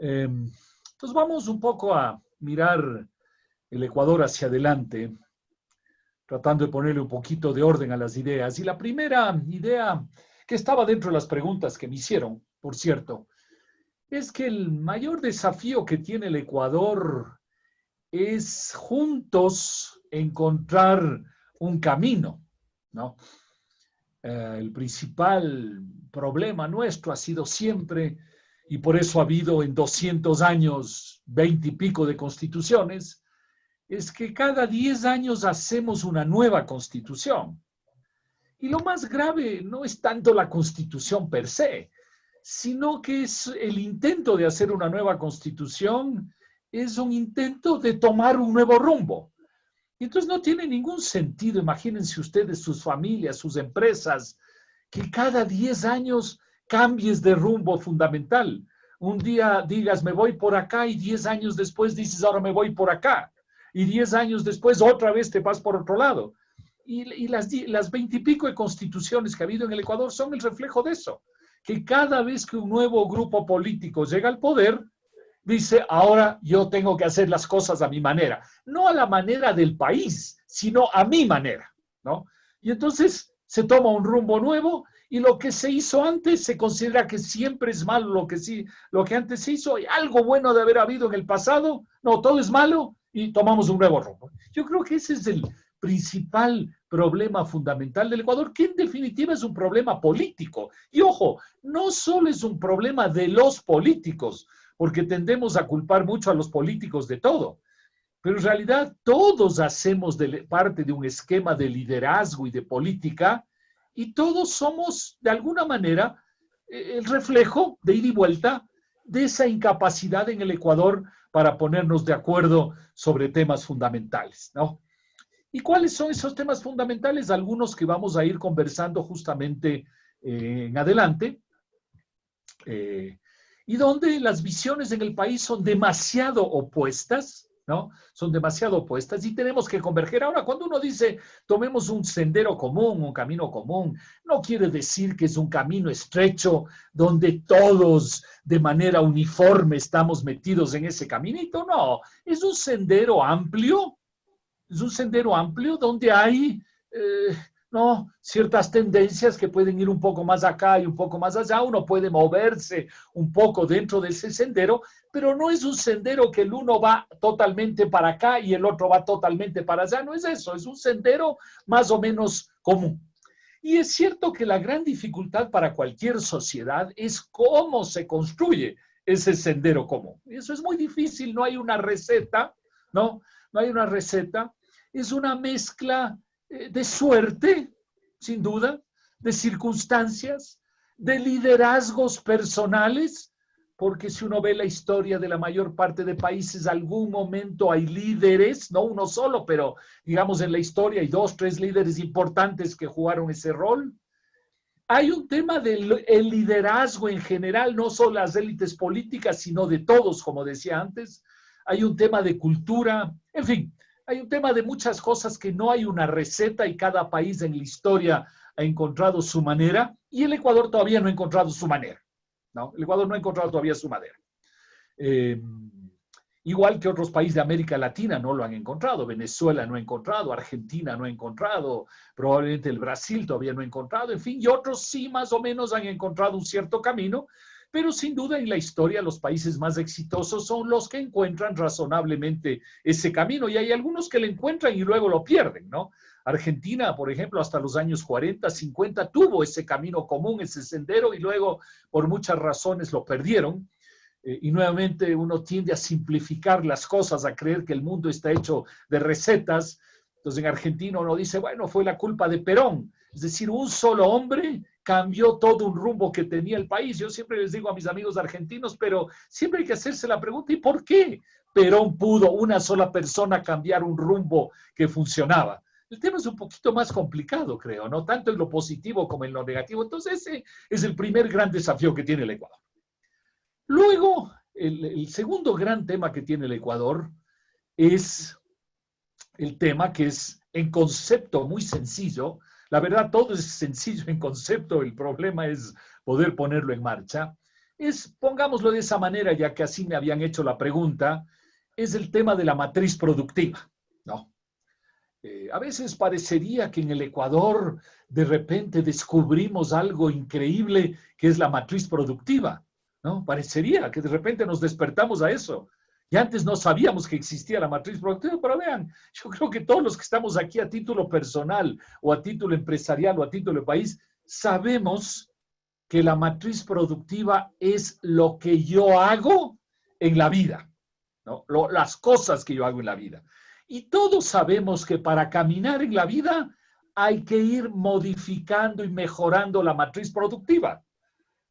Entonces vamos un poco a mirar el Ecuador hacia adelante, tratando de ponerle un poquito de orden a las ideas. Y la primera idea que estaba dentro de las preguntas que me hicieron, por cierto, es que el mayor desafío que tiene el Ecuador es juntos encontrar un camino, ¿no? El principal problema nuestro ha sido siempre, y por eso ha habido en 200 años 20 y pico de constituciones, es que cada 10 años hacemos una nueva constitución. Y lo más grave no es tanto la constitución per se, sino que es el intento de hacer una nueva constitución, es un intento de tomar un nuevo rumbo. Entonces no tiene ningún sentido, imagínense ustedes, sus familias, sus empresas, que cada 10 años cambies de rumbo fundamental. Un día digas, me voy por acá, y 10 años después dices, ahora me voy por acá. Y 10 años después otra vez te vas por otro lado. Y las 20 y pico de constituciones que ha habido en el Ecuador son el reflejo de eso. Que cada vez que un nuevo grupo político llega al poder, dice, ahora yo tengo que hacer las cosas a mi manera. No a la manera del país, sino a mi manera, ¿no? Y entonces se toma un rumbo nuevo, y lo que se hizo antes se considera que siempre es malo lo que antes se hizo. ¿Hay algo bueno de haber habido en el pasado? No, todo es malo y tomamos un nuevo rumbo. Yo creo que ese es el principal problema fundamental del Ecuador, que en definitiva es un problema político. Y ojo, no solo es un problema de los políticos, porque tendemos a culpar mucho a los políticos de todo, pero en realidad todos hacemos parte de un esquema de liderazgo y de política, y todos somos, de alguna manera, el reflejo de ida y vuelta de esa incapacidad en el Ecuador para ponernos de acuerdo sobre temas fundamentales, ¿no? ¿Y cuáles son esos temas fundamentales? Algunos que vamos a ir conversando justamente en adelante, y donde las visiones en el país son demasiado opuestas, ¿no? Son demasiado opuestas y tenemos que converger. Ahora, cuando uno dice tomemos un sendero común, un camino común, no quiere decir que es un camino estrecho donde todos de manera uniforme estamos metidos en ese caminito, no. Es un sendero amplio, donde hay no, ciertas tendencias que pueden ir un poco más acá y un poco más allá. Uno puede moverse un poco dentro de ese sendero, pero no es un sendero que el uno va totalmente para acá y el otro va totalmente para allá. No es eso, es un sendero más o menos común. Y es cierto que la gran dificultad para cualquier sociedad es cómo se construye ese sendero común. Y eso es muy difícil, no hay una receta, ¿no? No hay una receta. Es una mezcla de suerte, sin duda, de circunstancias, de liderazgos personales, porque si uno ve la historia de la mayor parte de países, algún momento hay líderes, no uno solo, pero digamos en la historia hay 2, 3 líderes importantes que jugaron ese rol. Hay un tema del liderazgo en general, no solo las élites políticas, sino de todos, como decía antes. Hay un tema de cultura, en fin, hay un tema de muchas cosas que no hay una receta y cada país en la historia ha encontrado su manera, y el Ecuador todavía no ha encontrado su manera, ¿no? El Ecuador no ha encontrado todavía su manera. Igual que otros países de América Latina no lo han encontrado. Venezuela no ha encontrado, Argentina no ha encontrado, probablemente el Brasil todavía no ha encontrado, en fin, y otros sí más o menos han encontrado un cierto camino. Pero sin duda en la historia los países más exitosos son los que encuentran razonablemente ese camino, y hay algunos que lo encuentran y luego lo pierden, ¿no? Argentina, por ejemplo, hasta los años 40, 50 tuvo ese camino común, ese sendero, y luego por muchas razones lo perdieron. Y nuevamente uno tiende a simplificar las cosas, a creer que el mundo está hecho de recetas. Entonces en Argentina uno dice, bueno, fue la culpa de Perón. Es decir, un solo hombre cambió todo un rumbo que tenía el país. Yo siempre les digo a mis amigos argentinos, pero siempre hay que hacerse la pregunta, ¿y por qué Perón pudo una sola persona cambiar un rumbo que funcionaba? El tema es un poquito más complicado, creo, ¿no? Tanto en lo positivo como en lo negativo. Entonces ese es el primer gran desafío que tiene el Ecuador. Luego, el segundo gran tema que tiene el Ecuador es el tema que es en concepto muy sencillo. La verdad, todo es sencillo en concepto, el problema es poder ponerlo en marcha. pongámoslo de esa manera, ya que así me habían hecho la pregunta, es el tema de la matriz productiva, ¿no? A veces parecería que en el Ecuador de repente descubrimos algo increíble que es la matriz productiva, ¿no? Parecería que de repente nos despertamos a eso. Y antes no sabíamos que existía la matriz productiva, pero vean, yo creo que todos los que estamos aquí a título personal o a título empresarial o a título de país, sabemos que la matriz productiva es lo que yo hago en la vida, ¿no? Las cosas que yo hago en la vida. Y todos sabemos que para caminar en la vida hay que ir modificando y mejorando la matriz productiva.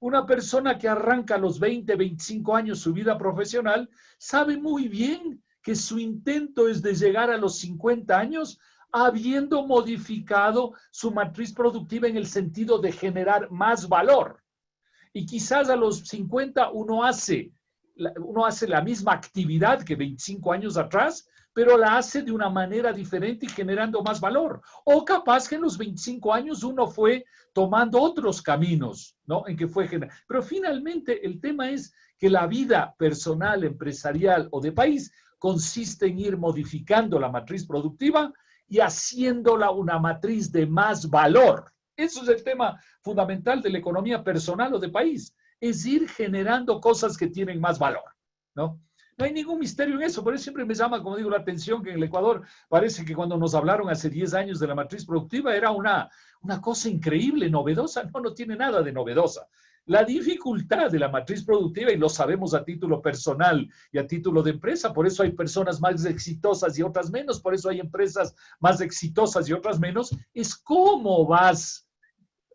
Una persona que arranca a los 20, 25 años su vida profesional sabe muy bien que su intento es de llegar a los 50 años habiendo modificado su matriz productiva en el sentido de generar más valor. Y quizás a los 50 uno hace la misma actividad que 25 años atrás, pero la hace de una manera diferente y generando más valor. O capaz que en los 25 años uno fue tomando otros caminos, ¿no? En que fue pero finalmente el tema es que la vida personal, empresarial o de país consiste en ir modificando la matriz productiva y haciéndola una matriz de más valor. Eso es el tema fundamental de la economía personal o de país, es ir generando cosas que tienen más valor, ¿no? No hay ningún misterio en eso, por eso siempre me llama, como digo, la atención que en el Ecuador parece que cuando nos hablaron hace 10 años de la matriz productiva era una cosa increíble, novedosa. No, no tiene nada de novedosa. La dificultad de la matriz productiva, y lo sabemos a título personal y a título de empresa, por eso hay personas más exitosas y otras menos, por eso hay empresas más exitosas y otras menos, es cómo vas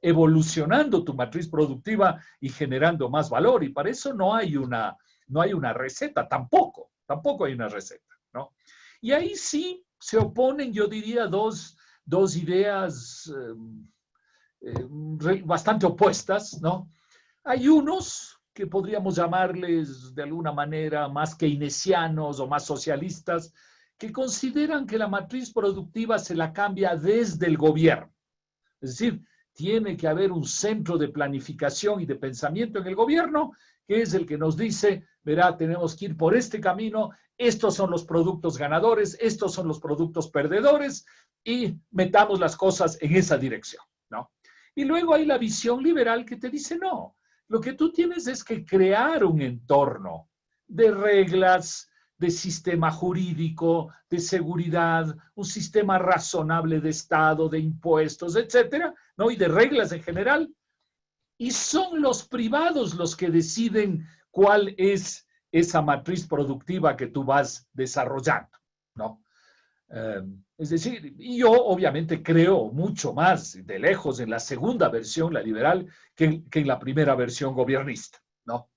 evolucionando tu matriz productiva y generando más valor. Y para eso no hay una receta, tampoco hay una receta, ¿no? Y ahí sí se oponen, yo diría, dos ideas bastante opuestas, ¿no? Hay unos que podríamos llamarles de alguna manera más keynesianos o más socialistas, que consideran que la matriz productiva se la cambia desde el gobierno. Es decir, tiene que haber un centro de planificación y de pensamiento en el gobierno, que es el que nos dice, verá, tenemos que ir por este camino, estos son los productos ganadores, estos son los productos perdedores, y metamos las cosas en esa dirección, ¿no? Y luego hay la visión liberal que te dice, no, lo que tú tienes es que crear un entorno de reglas, de sistema jurídico, de seguridad, un sistema razonable de Estado, de impuestos, etcétera, ¿no? Y de reglas en general. Y son los privados los que deciden cuál es esa matriz productiva que tú vas desarrollando, ¿no? Es decir, y yo obviamente creo mucho más de lejos en la segunda versión, la liberal, que en la primera versión gobernista, ¿no?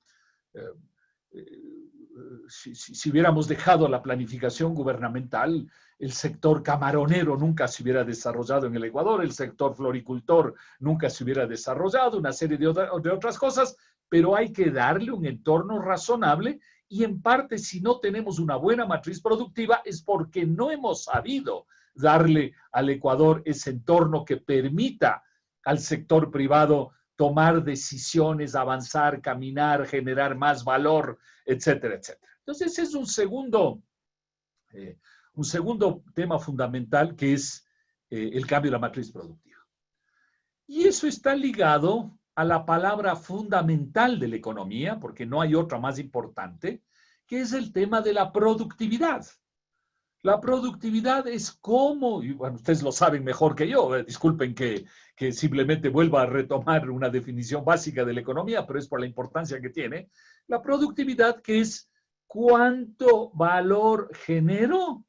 Si hubiéramos dejado la planificación gubernamental, el sector camaronero nunca se hubiera desarrollado en el Ecuador, el sector floricultor nunca se hubiera desarrollado, una serie de otras cosas, pero hay que darle un entorno razonable y en parte si no tenemos una buena matriz productiva es porque no hemos sabido darle al Ecuador ese entorno que permita al sector privado tomar decisiones, avanzar, caminar, generar más valor, etcétera, etcétera. Entonces es un segundo tema fundamental que es el cambio de la matriz productiva. Y eso está ligado a la palabra fundamental de la economía, porque no hay otra más importante, que es el tema de la productividad. La productividad es cómo, y bueno, ustedes lo saben mejor que yo, disculpen que simplemente vuelva a retomar una definición básica de la economía, pero es por la importancia que tiene. La productividad que es cuánto valor genero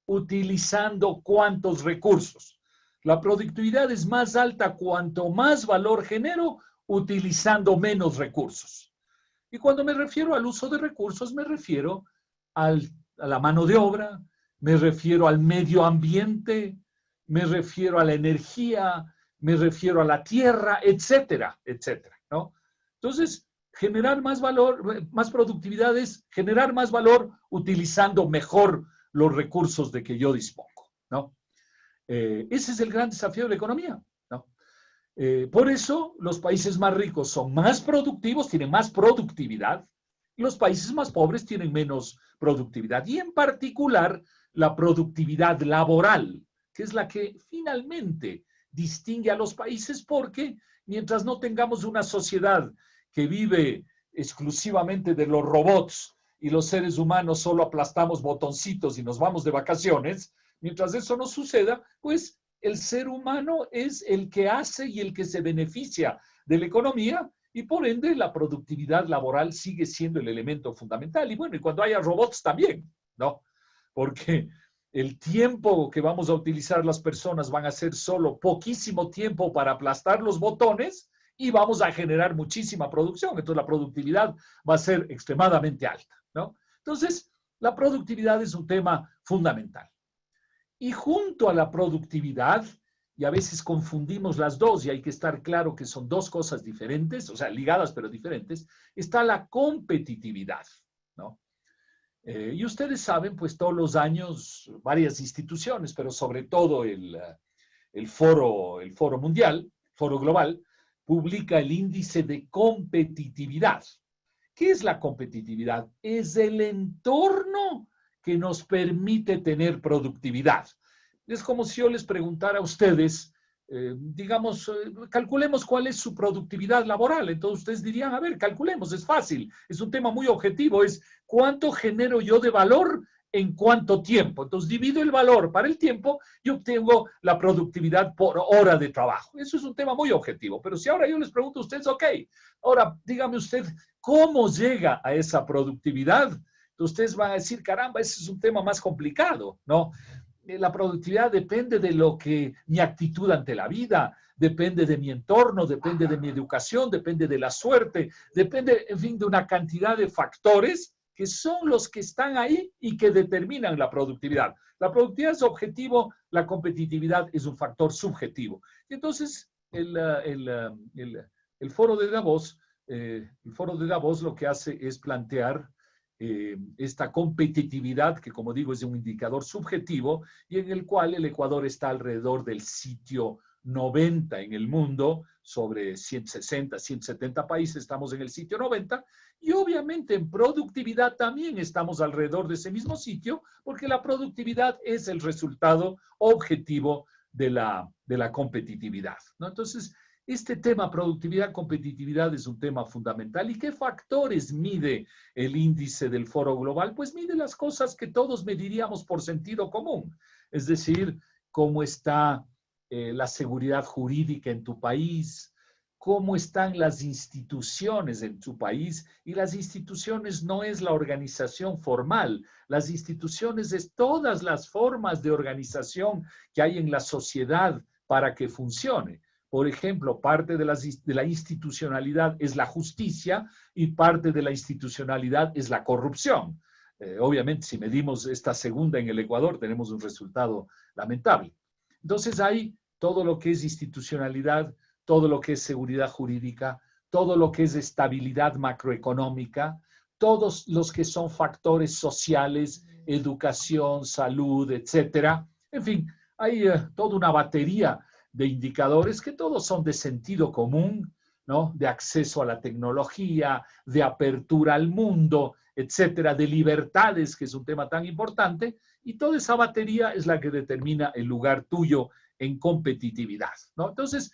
utilizando cuántos recursos. La productividad es más alta cuanto más valor genero utilizando menos recursos. Y cuando me refiero al uso de recursos, me refiero a la mano de obra, me refiero al medio ambiente, me refiero a la energía, me refiero a la tierra, etcétera, etcétera, ¿no? Entonces, generar más valor, más productividad es generar más valor utilizando mejor los recursos de que yo dispongo, ¿no? Ese es el gran desafío de la economía, ¿no? Por eso los países más ricos son más productivos, tienen más productividad, y los países más pobres tienen menos productividad. Y en particular la productividad laboral, que es la que finalmente distingue a los países, porque mientras no tengamos una sociedad que vive exclusivamente de los robots y los seres humanos solo aplastamos botoncitos y nos vamos de vacaciones, mientras eso no suceda, pues el ser humano es el que hace y el que se beneficia de la economía y por ende la productividad laboral sigue siendo el elemento fundamental. Y bueno, y cuando haya robots también, ¿no? Porque el tiempo que vamos a utilizar las personas van a ser solo poquísimo tiempo para aplastar los botones y vamos a generar muchísima producción. Entonces la productividad va a ser extremadamente alta, ¿no? Entonces, la productividad es un tema fundamental. Y junto a la productividad, y a veces confundimos las dos y hay que estar claro que son dos cosas diferentes, o sea, ligadas pero diferentes, está la competitividad, ¿no? Y ustedes saben, pues todos los años varias instituciones, pero sobre todo el foro mundial, foro global, publica el índice de competitividad. ¿Qué es la competitividad? Es el entorno que nos permite tener productividad. Es como si yo les preguntara a ustedes, digamos, calculemos cuál es su productividad laboral. Entonces ustedes dirían, a ver, calculemos, es fácil, es un tema muy objetivo, es cuánto genero yo de valor en cuánto tiempo. Entonces divido el valor para el tiempo y obtengo la productividad por hora de trabajo. Eso es un tema muy objetivo. Pero si ahora yo les pregunto a ustedes, ok, ahora dígame usted, ¿cómo llega a esa productividad? Ustedes van a decir, caramba, ese es un tema más complicado, ¿no? La productividad depende de lo que mi actitud ante la vida, depende de mi entorno, depende de mi educación, depende de la suerte, depende, en fin, de una cantidad de factores que son los que están ahí y que determinan la productividad. La productividad es objetivo, la competitividad es un factor subjetivo. Y entonces, el foro de Davos, lo que hace es plantear esta competitividad, que como digo es un indicador subjetivo, y en el cual el Ecuador está alrededor del sitio 90 en el mundo, sobre 160, 170 países, estamos en el sitio 90, y obviamente en productividad también estamos alrededor de ese mismo sitio, porque la productividad es el resultado objetivo de la competitividad, ¿no? Entonces, este tema productividad, competitividad es un tema fundamental. ¿Y qué factores mide el índice del Foro Global? Pues mide las cosas que todos mediríamos por sentido común. Es decir, cómo está la seguridad jurídica en tu país, cómo están las instituciones en tu país. Y las instituciones no es la organización formal. Las instituciones es todas las formas de organización que hay en la sociedad para que funcione. Por ejemplo, parte de la institucionalidad es la justicia y parte de la institucionalidad es la corrupción. Obviamente, si medimos esta segunda en el Ecuador, tenemos un resultado lamentable. Entonces, hay todo lo que es institucionalidad, todo lo que es seguridad jurídica, todo lo que es estabilidad macroeconómica, todos los que son factores sociales, educación, salud, etcétera. En fin, hay toda una batería de indicadores que todos son de sentido común, ¿no? De acceso a la tecnología, de apertura al mundo, etcétera, de libertades, que es un tema tan importante, y toda esa batería es la que determina el lugar tuyo en competitividad, ¿no? Entonces,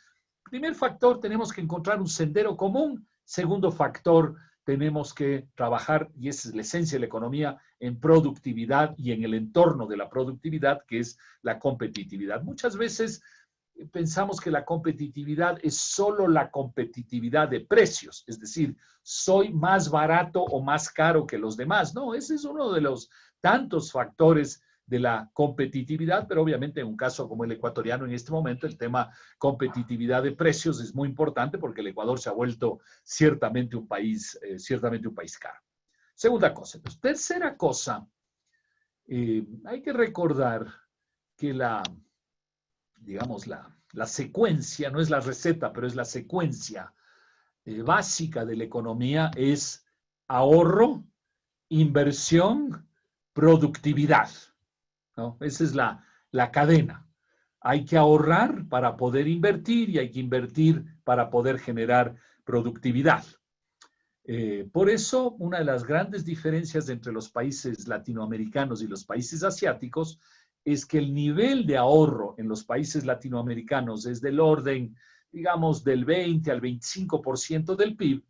primer factor, tenemos que encontrar un sendero común. Segundo factor, tenemos que trabajar, y esa es la esencia de la economía, en productividad y en el entorno de la productividad, que es la competitividad. Muchas veces pensamos que la competitividad es solo la competitividad de precios, es decir, soy más barato o más caro que los demás. No, ese es uno de los tantos factores de la competitividad, pero obviamente en un caso como el ecuatoriano en este momento, el tema competitividad de precios es muy importante porque el Ecuador se ha vuelto ciertamente un país caro. Segunda cosa. Entonces, tercera cosa, hay que recordar que digamos, la secuencia, no es la receta, pero es la secuencia básica de la economía, es ahorro, inversión, productividad, ¿no? Esa es la cadena. Hay que ahorrar para poder invertir y hay que invertir para poder generar productividad. Por eso, una de las grandes diferencias entre los países latinoamericanos y los países asiáticos es que el nivel de ahorro en los países latinoamericanos es del orden, digamos, del 20 al 25% del PIB,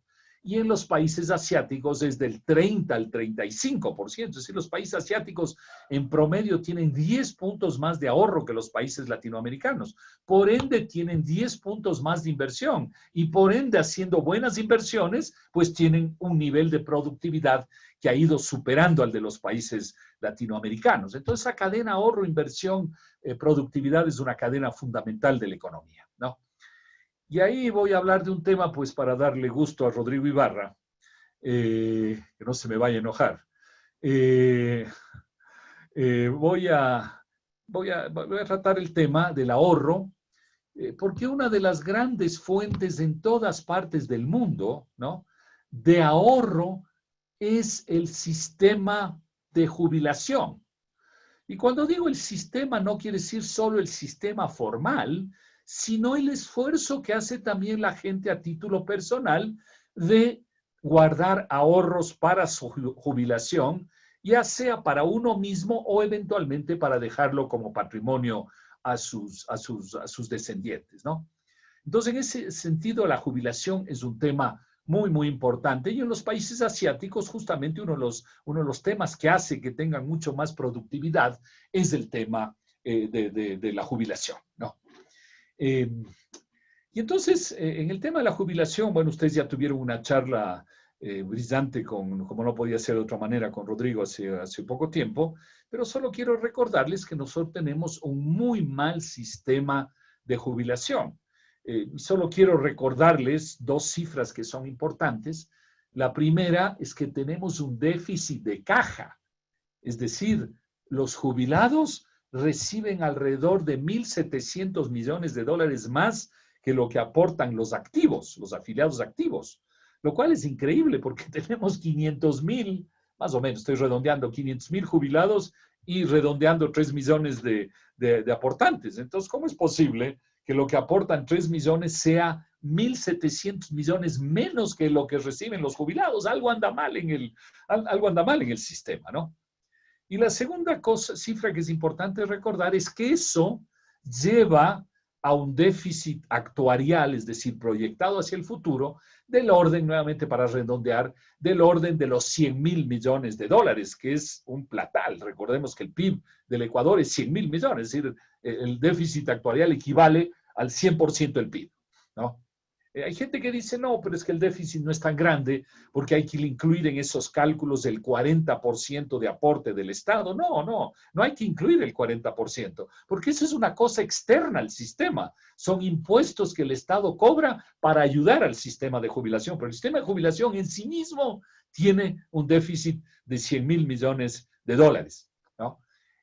y en los países asiáticos es del 30 al 35%. Es decir, los países asiáticos en promedio tienen 10 puntos más de ahorro que los países latinoamericanos. Por ende, tienen 10 puntos más de inversión y por ende, haciendo buenas inversiones, pues tienen un nivel de productividad que ha ido superando al de los países latinoamericanos. Entonces, esa cadena ahorro, inversión, productividad es una cadena fundamental de la economía, ¿no? Y ahí voy a hablar de un tema, pues, para darle gusto a Rodrigo Ibarra, que no se me vaya a enojar. Eh, voy a tratar el tema del ahorro, porque una de las grandes fuentes en todas partes del mundo, ¿no?, de ahorro es el sistema de jubilación. Y cuando digo el sistema, no quiere decir solo el sistema formal, sino el esfuerzo que hace también la gente a título personal de guardar ahorros para su jubilación, ya sea para uno mismo o eventualmente para dejarlo como patrimonio a sus descendientes, ¿no? Entonces, en ese sentido, la jubilación es un tema muy, muy importante. Y en los países asiáticos, justamente uno de los temas que hace que tengan mucho más productividad es el tema de la jubilación, ¿no? Y entonces, en el tema de la jubilación, bueno, ustedes ya tuvieron una charla brillante como no podía ser de otra manera, con Rodrigo hace poco tiempo, pero solo quiero recordarles que nosotros tenemos un muy mal sistema de jubilación. Solo quiero recordarles dos cifras que son importantes. La primera es que tenemos un déficit de caja, es decir, los jubilados reciben alrededor de 1.700 millones de dólares más que lo que aportan los activos, los afiliados activos, lo cual es increíble porque tenemos 500,000, más o menos, estoy redondeando, 500,000 jubilados y redondeando 3 millones de aportantes. Entonces, ¿cómo es posible que lo que aportan 3 millones sea 1.700 millones menos que lo que reciben los jubilados? Algo anda mal en el sistema, ¿no? Y la segunda cifra que es importante recordar es que eso lleva a un déficit actuarial, es decir, proyectado hacia el futuro, del orden, nuevamente para redondear, del orden de los 100,000 millones de dólares, que es un platal. Recordemos que el PIB del Ecuador es 100,000 millones, es decir, el déficit actuarial equivale al 100% del PIB, ¿no? Hay gente que dice, no, pero es que el déficit no es tan grande porque hay que incluir en esos cálculos el 40% de aporte del Estado. No hay que incluir el 40%, porque eso es una cosa externa al sistema. Son impuestos que el Estado cobra para ayudar al sistema de jubilación, pero el sistema de jubilación en sí mismo tiene un déficit de 100,000 millones de dólares, ¿no?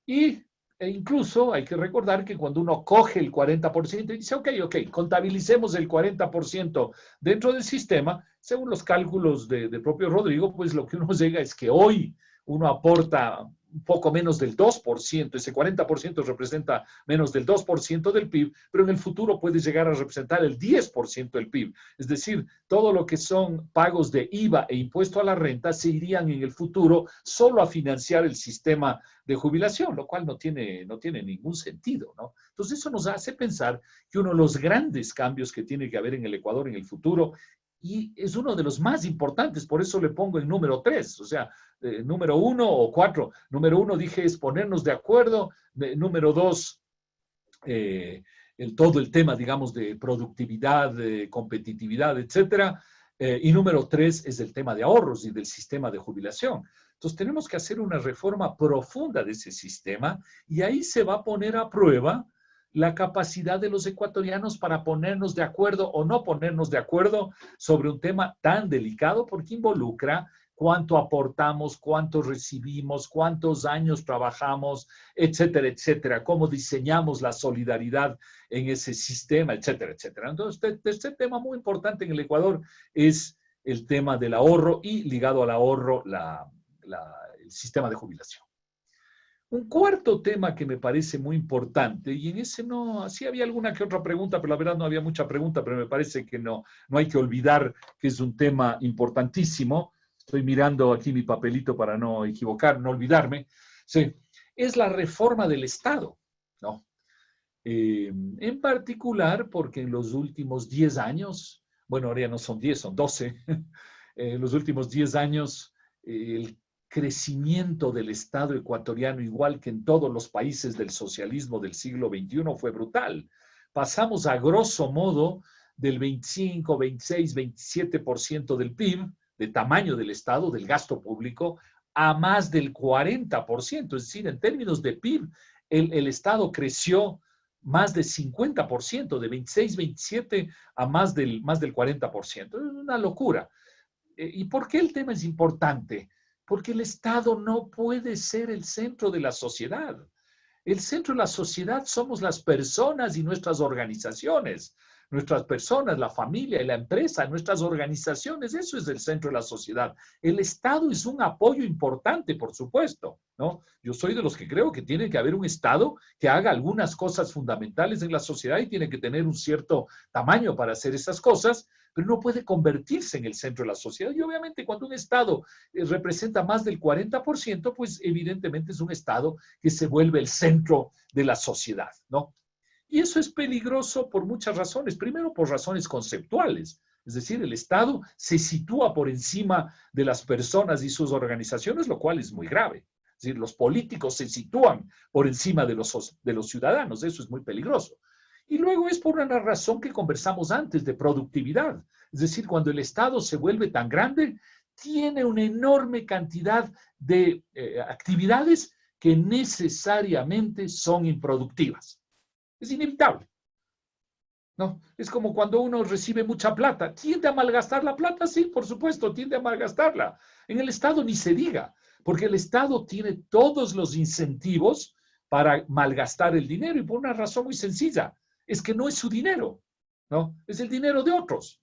E incluso hay que recordar que cuando uno coge el 40% y dice, ok, contabilicemos el 40% dentro del sistema, según los cálculos del propio Rodrigo, pues lo que uno llega es que hoy uno aporta un poco menos del 2%, ese 40% representa menos del 2% del PIB, pero en el futuro puede llegar a representar el 10% del PIB. Es decir, todo lo que son pagos de IVA e impuesto a la renta se irían en el futuro solo a financiar el sistema de jubilación, lo cual no tiene ningún sentido, ¿no? Entonces eso nos hace pensar que uno de los grandes cambios que tiene que haber en el Ecuador en el futuro, y es uno de los más importantes, por eso le pongo el número 3, o sea, número 1 o 4. Número 1 dije es ponernos de acuerdo, número 2, todo el tema, digamos, de productividad, de competitividad, etcétera, y número 3 es el tema de ahorros y del sistema de jubilación. Entonces tenemos que hacer una reforma profunda de ese sistema y ahí se va a poner a prueba la capacidad de los ecuatorianos para ponernos de acuerdo o no ponernos de acuerdo sobre un tema tan delicado porque involucra cuánto aportamos, cuánto recibimos, cuántos años trabajamos, etcétera, etcétera, cómo diseñamos la solidaridad en ese sistema, etcétera, etcétera. Entonces, este tema muy importante en el Ecuador es el tema del ahorro y ligado al ahorro, el sistema de jubilación. Un cuarto tema que me parece muy importante, y en ese no, sí había alguna que otra pregunta, pero la verdad no había mucha pregunta, pero me parece que no hay que olvidar que es un tema importantísimo. Estoy mirando aquí mi papelito para no equivocar, no olvidarme. Sí, es la reforma del Estado, ¿no? En particular porque en los últimos 10 años, bueno, ahora ya no son 10, son 12, en los últimos 10 años, el crecimiento del Estado ecuatoriano, igual que en todos los países del socialismo del siglo XXI, fue brutal. Pasamos a grosso modo del 25, 26, 27% del PIB, de tamaño del Estado, del gasto público, a más del 40%. Es decir, en términos de PIB, el Estado creció más de 50%, de 26, 27 a más del 40%. Es una locura. ¿Y por qué el tema es importante? Porque el Estado no puede ser el centro de la sociedad. El centro de la sociedad somos las personas y nuestras organizaciones. Nuestras personas, la familia y la empresa, nuestras organizaciones, eso es el centro de la sociedad. El Estado es un apoyo importante, por supuesto, ¿no? Yo soy de los que creo que tiene que haber un Estado que haga algunas cosas fundamentales en la sociedad y tiene que tener un cierto tamaño para hacer esas cosas, pero no puede convertirse en el centro de la sociedad. Y obviamente cuando un Estado representa más del 40%, pues evidentemente es un Estado que se vuelve el centro de la sociedad, ¿no? Y eso es peligroso por muchas razones. Primero, por razones conceptuales. Es decir, el Estado se sitúa por encima de las personas y sus organizaciones, lo cual es muy grave. Es decir, los políticos se sitúan por encima de los ciudadanos. Eso es muy peligroso. Y luego es por una razón que conversamos antes, de productividad. Es decir, cuando el Estado se vuelve tan grande, tiene una enorme cantidad de actividades que necesariamente son improductivas. Es inevitable, ¿no? Es como cuando uno recibe mucha plata. ¿Tiende a malgastar la plata? Sí, por supuesto, tiende a malgastarla. En el Estado ni se diga, porque el Estado tiene todos los incentivos para malgastar el dinero y por una razón muy sencilla, es que no es su dinero, ¿no? Es el dinero de otros.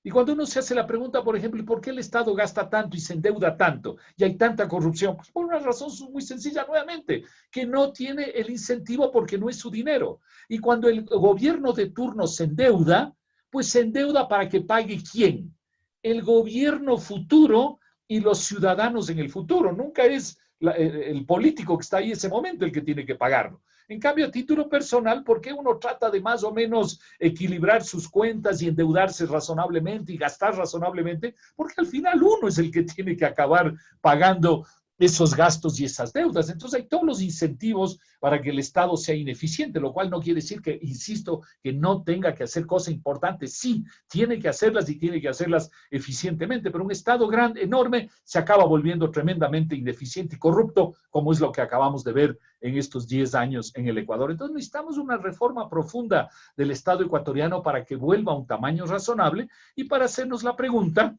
Y cuando uno se hace la pregunta, por ejemplo, ¿por qué el Estado gasta tanto y se endeuda tanto y hay tanta corrupción? Pues por una razón muy sencilla, nuevamente, que no tiene el incentivo porque no es su dinero. Y cuando el gobierno de turno se endeuda, pues se endeuda para que pague ¿quién? El gobierno futuro y los ciudadanos en el futuro. Nunca es el político que está ahí en ese momento el que tiene que pagarlo. En cambio, a título personal, ¿por qué uno trata de más o menos equilibrar sus cuentas y endeudarse razonablemente y gastar razonablemente? Porque al final uno es el que tiene que acabar pagando esos gastos y esas deudas. Entonces hay todos los incentivos para que el Estado sea ineficiente, lo cual no quiere decir que, insisto, que no tenga que hacer cosas importantes. Sí, tiene que hacerlas y tiene que hacerlas eficientemente, pero un Estado grande, enorme, se acaba volviendo tremendamente ineficiente y corrupto, como es lo que acabamos de ver en estos 10 años en el Ecuador. Entonces necesitamos una reforma profunda del Estado ecuatoriano para que vuelva a un tamaño razonable y para hacernos la pregunta,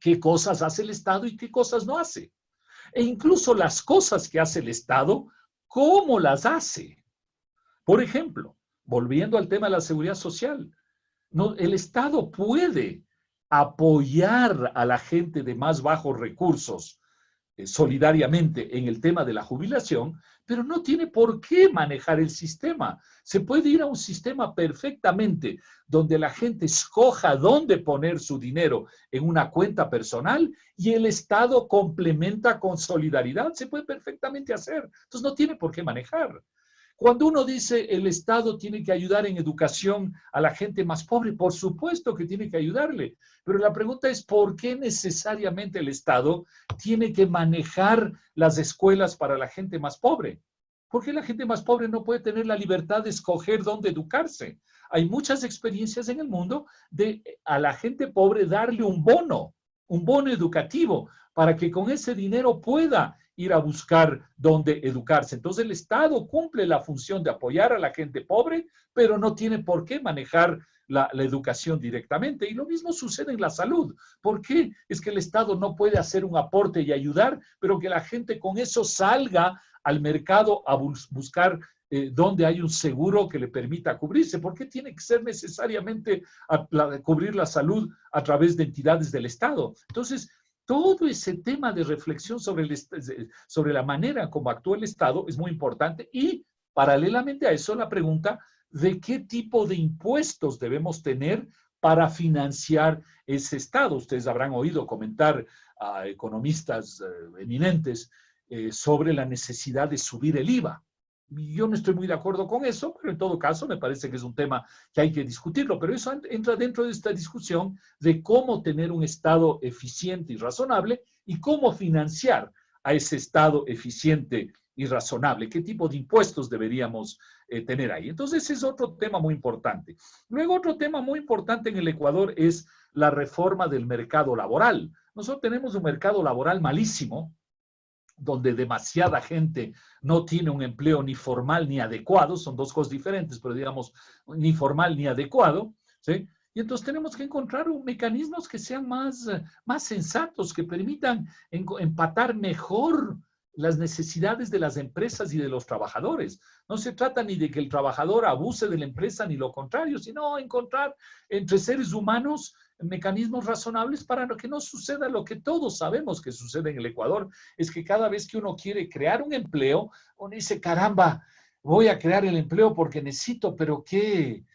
¿qué cosas hace el Estado y qué cosas no hace? E incluso las cosas que hace el Estado, ¿cómo las hace? Por ejemplo, volviendo al tema de la seguridad social, no, el Estado puede apoyar a la gente de más bajos recursos solidariamente en el tema de la jubilación, pero no tiene por qué manejar el sistema. Se puede ir a un sistema perfectamente donde la gente escoja dónde poner su dinero en una cuenta personal y el Estado complementa con solidaridad. Se puede perfectamente hacer. Entonces no tiene por qué manejar. Cuando uno dice el Estado tiene que ayudar en educación a la gente más pobre, por supuesto que tiene que ayudarle, pero la pregunta es ¿por qué necesariamente el Estado tiene que manejar las escuelas para la gente más pobre? ¿Por qué la gente más pobre no puede tener la libertad de escoger dónde educarse? Hay muchas experiencias en el mundo de a la gente pobre darle un bono educativo, para que con ese dinero pueda ir a buscar dónde educarse. Entonces el Estado cumple la función de apoyar a la gente pobre, pero no tiene por qué manejar la educación directamente. Y lo mismo sucede en la salud. ¿Por qué es que el Estado no puede hacer un aporte y ayudar, pero que la gente con eso salga al mercado a buscar donde hay un seguro que le permita cubrirse? ¿Por qué tiene que ser necesariamente cubrir la salud a través de entidades del Estado? Entonces, todo ese tema de reflexión sobre la manera como actúa el Estado es muy importante y paralelamente a eso la pregunta de qué tipo de impuestos debemos tener para financiar ese Estado. Ustedes habrán oído comentar a economistas eminentes sobre la necesidad de subir el IVA. Yo no estoy muy de acuerdo con eso, pero en todo caso me parece que es un tema que hay que discutirlo, pero eso entra dentro de esta discusión de cómo tener un Estado eficiente y razonable y cómo financiar a ese Estado eficiente y razonable, qué tipo de impuestos deberíamos tener ahí. Entonces, ese es otro tema muy importante. Luego, otro tema muy importante en el Ecuador es la reforma del mercado laboral. Nosotros tenemos un mercado laboral malísimo, donde demasiada gente no tiene un empleo ni formal ni adecuado, son dos cosas diferentes, pero digamos, ni formal ni adecuado, ¿sí? Y entonces tenemos que encontrar mecanismos que sean más sensatos, que permitan empatar mejor las necesidades de las empresas y de los trabajadores. No se trata ni de que el trabajador abuse de la empresa ni lo contrario, sino encontrar entre seres humanos mecanismos razonables para que no suceda lo que todos sabemos que sucede en el Ecuador, es que cada vez que uno quiere crear un empleo, uno dice, caramba, voy a crear el empleo porque necesito, pero qué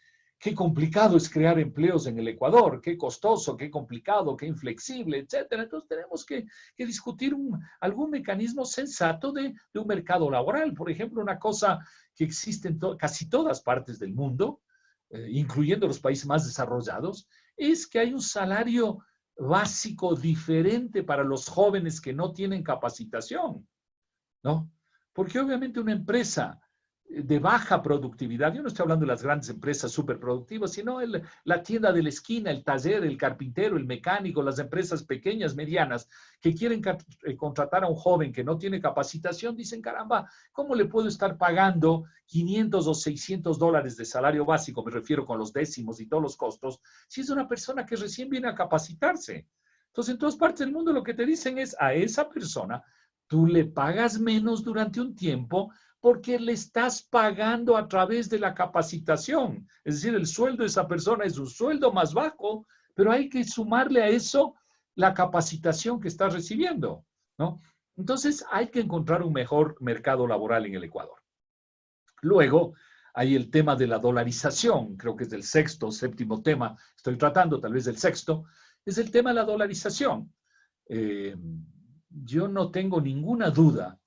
complicado es crear empleos en el Ecuador, qué costoso, qué complicado, qué inflexible, etcétera. Entonces tenemos que discutir algún mecanismo sensato de un mercado laboral. Por ejemplo, una cosa que existe en casi todas partes del mundo, incluyendo los países más desarrollados, es que hay un salario básico diferente para los jóvenes que no tienen capacitación, ¿no? Porque obviamente una empresa de baja productividad, yo no estoy hablando de las grandes empresas superproductivas, sino la tienda de la esquina, el taller, el carpintero, el mecánico, las empresas pequeñas, medianas, que quieren contratar a un joven que no tiene capacitación, dicen, caramba, ¿cómo le puedo estar pagando 500 o 600 dólares de salario básico? Me refiero con los décimos y todos los costos, si es una persona que recién viene a capacitarse. Entonces, en todas partes del mundo lo que te dicen es a esa persona, tú le pagas menos durante un tiempo porque le estás pagando a través de la capacitación. Es decir, el sueldo de esa persona es un sueldo más bajo, pero hay que sumarle a eso la capacitación que está recibiendo, ¿no? Entonces, hay que encontrar un mejor mercado laboral en el Ecuador. Luego, hay el tema de la dolarización, creo que es el sexto, séptimo tema, estoy tratando, tal vez el sexto, es el tema de la dolarización. Yo no tengo ninguna duda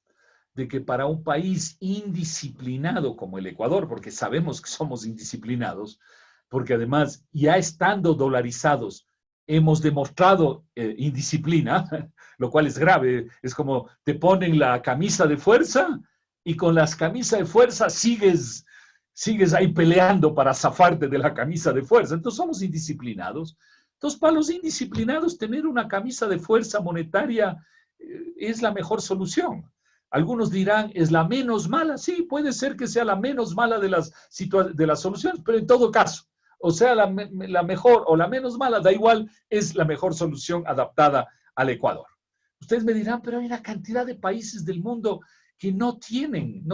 de que para un país indisciplinado como el Ecuador, porque sabemos que somos indisciplinados, porque además ya estando dolarizados hemos demostrado indisciplina, lo cual es grave, es como te ponen la camisa de fuerza y con las camisas de fuerza sigues ahí peleando para zafarte de la camisa de fuerza. Entonces somos indisciplinados. Entonces para los indisciplinados tener una camisa de fuerza monetaria es la mejor solución. Algunos dirán, ¿es la menos mala? Sí, puede ser que sea la menos mala de las soluciones, pero en todo caso, o sea, la mejor o la menos mala, da igual, es la mejor solución adaptada al Ecuador. Ustedes me dirán, pero hay una cantidad de países del mundo que no tienen,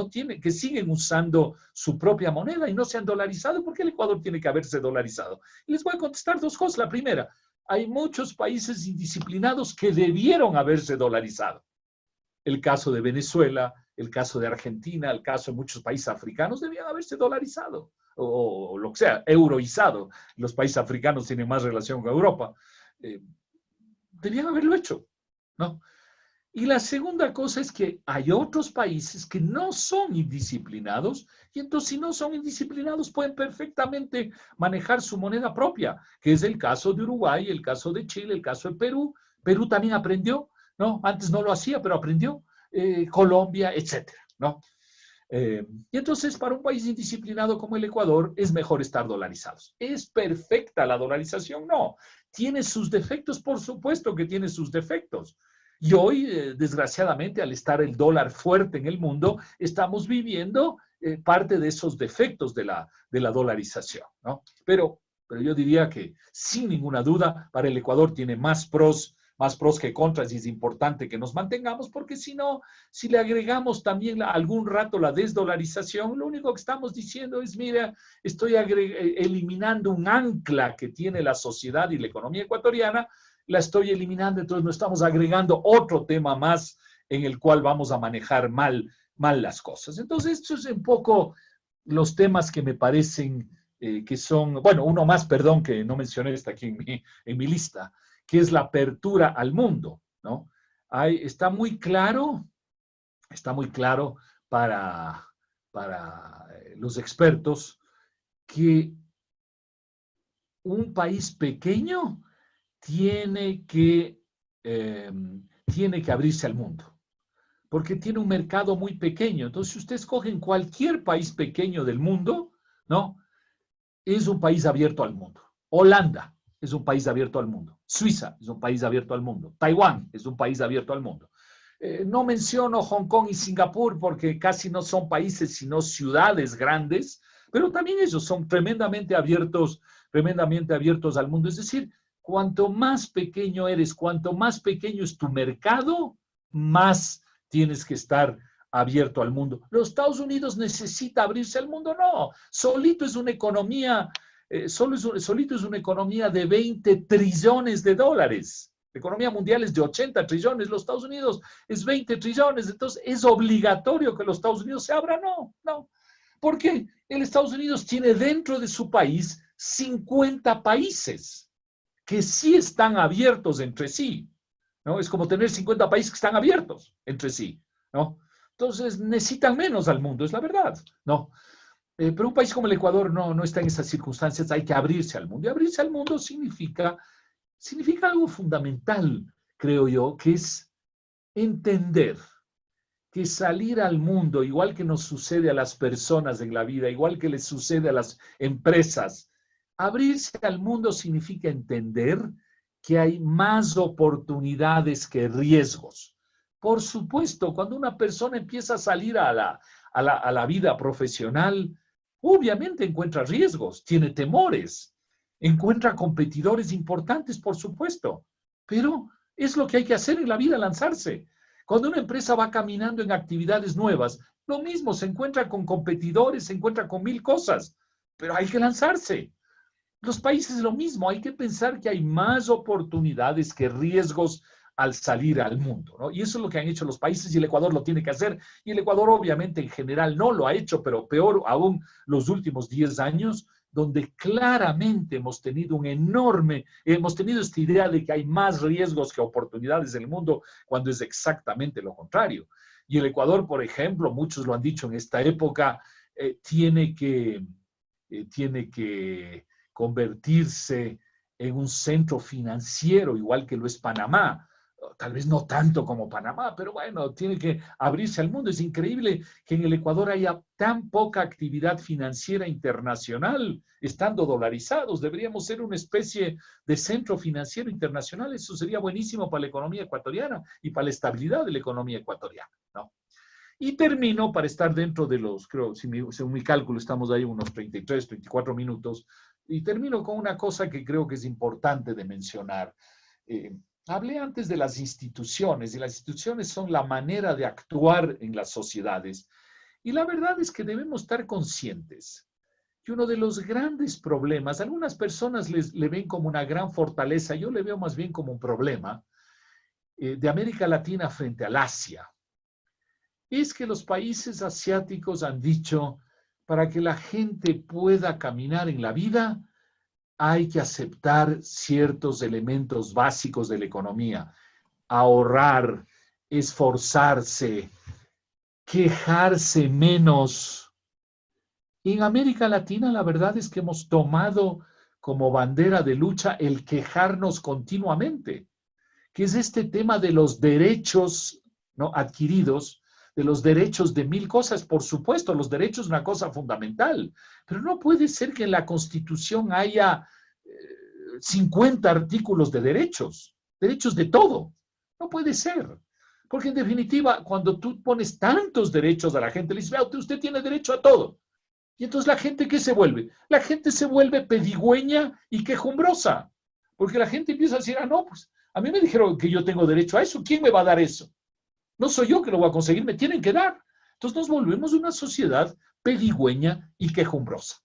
que siguen usando su propia moneda y no se han dolarizado. ¿Por qué el Ecuador tiene que haberse dolarizado? Y les voy a contestar dos cosas. La primera, hay muchos países indisciplinados que debieron haberse dolarizado. El caso de Venezuela, el caso de Argentina, el caso de muchos países africanos debían haberse dolarizado o lo que sea, euroizado. Los países africanos tienen más relación con Europa. Debían haberlo hecho, ¿no? Y la segunda cosa es que hay otros países que no son indisciplinados y entonces si no son indisciplinados pueden perfectamente manejar su moneda propia, que es el caso de Uruguay, el caso de Chile, el caso de Perú. Perú también aprendió, ¿no? Antes no lo hacía, pero aprendió. Colombia, etcétera, ¿no? Y entonces, para un país indisciplinado como el Ecuador, es mejor estar dolarizados. ¿Es perfecta la dolarización? No. ¿Tiene sus defectos? Por supuesto que tiene sus defectos. Y hoy, desgraciadamente, al estar el dólar fuerte en el mundo, estamos viviendo parte de esos defectos de la dolarización, ¿no? Pero yo diría que, sin ninguna duda, para el Ecuador tiene más pros que contras y es importante que nos mantengamos porque si no, si le agregamos también algún rato la desdolarización, lo único que estamos diciendo es, mira, estoy eliminando un ancla que tiene la sociedad y la economía ecuatoriana la estoy eliminando, entonces no estamos agregando otro tema más en el cual vamos a manejar mal las cosas. Entonces, esto es un poco los temas que me parecen que son, bueno, uno más, perdón, que no mencioné, está aquí en mi lista, que es la apertura al mundo, ¿no? Está muy claro para los expertos que un país pequeño tiene que abrirse al mundo, porque tiene un mercado muy pequeño. Entonces, si usted escoge en cualquier país pequeño del mundo, ¿no? Es un país abierto al mundo. Holanda es un país abierto al mundo. Suiza es un país abierto al mundo. Taiwán es un país abierto al mundo. No menciono Hong Kong y Singapur porque casi no son países, sino ciudades grandes, pero también ellos son tremendamente abiertos al mundo. Es decir, cuanto más pequeño eres, cuanto más pequeño es tu mercado, más tienes que estar abierto al mundo. ¿Los Estados Unidos necesita abrirse al mundo? No, solito es una economía, solito es una economía de 20 trillones de dólares. La economía mundial es de 80 trillones, los Estados Unidos es 20 trillones, entonces ¿es obligatorio que los Estados Unidos se abran? No. ¿Por qué? El Estados Unidos tiene dentro de su país 50 países que sí están abiertos entre sí, ¿no? Es como tener 50 países que están abiertos entre sí, ¿no? Entonces necesitan menos al mundo, es la verdad, ¿no? Pero un país como el Ecuador no está en esas circunstancias, hay que abrirse al mundo. Y abrirse al mundo significa algo fundamental, creo yo, que es entender que salir al mundo, igual que nos sucede a las personas en la vida, igual que les sucede a las empresas, abrirse al mundo significa entender que hay más oportunidades que riesgos. Por supuesto, cuando una persona empieza a salir a la vida profesional, obviamente encuentra riesgos, tiene temores, encuentra competidores importantes, por supuesto, pero es lo que hay que hacer en la vida, lanzarse. Cuando una empresa va caminando en actividades nuevas, lo mismo, se encuentra con competidores, se encuentra con 1000 cosas, pero hay que lanzarse. Los países lo mismo, hay que pensar que hay más oportunidades que riesgos al salir al mundo, ¿no? Y eso es lo que han hecho los países y el Ecuador lo tiene que hacer. Y el Ecuador obviamente en general no lo ha hecho, pero peor aún los últimos 10 años, donde claramente hemos tenido esta idea de que hay más riesgos que oportunidades en el mundo, cuando es exactamente lo contrario. Y el Ecuador, por ejemplo, muchos lo han dicho en esta época, tiene que convertirse en un centro financiero, igual que lo es Panamá. Tal vez no tanto como Panamá, pero bueno, tiene que abrirse al mundo. Es increíble que en el Ecuador haya tan poca actividad financiera internacional, estando dolarizados. Deberíamos ser una especie de centro financiero internacional. Eso sería buenísimo para la economía ecuatoriana y para la estabilidad de la economía ecuatoriana, ¿no? Y termino, para estar dentro de los, creo, según mi cálculo, estamos ahí unos 33, 34 minutos, y termino con una cosa que creo que es importante de mencionar. Hablé antes de las instituciones, y las instituciones son la manera de actuar en las sociedades. Y la verdad es que debemos estar conscientes que uno de los grandes problemas, algunas personas le ven como una gran fortaleza, yo le veo más bien como un problema, de América Latina frente al Asia, es que los países asiáticos han dicho, para que la gente pueda caminar en la vida, hay que aceptar ciertos elementos básicos de la economía. Ahorrar, esforzarse, quejarse menos. En América Latina, la verdad es que hemos tomado como bandera de lucha el quejarnos continuamente, que es este tema de los derechos, ¿no?, adquiridos, de los derechos de 1000 cosas. Por supuesto, los derechos es una cosa fundamental, pero no puede ser que en la Constitución haya 50 artículos de derechos de todo. No puede ser. Porque en definitiva, cuando tú pones tantos derechos a la gente, le dices, usted tiene derecho a todo. Y entonces la gente, ¿qué se vuelve? La gente se vuelve pedigüeña y quejumbrosa. Porque la gente empieza a decir, no, pues a mí me dijeron que yo tengo derecho a eso. ¿Quién me va a dar eso? No soy yo que lo voy a conseguir, me tienen que dar. Entonces nos volvemos una sociedad pedigüeña y quejumbrosa.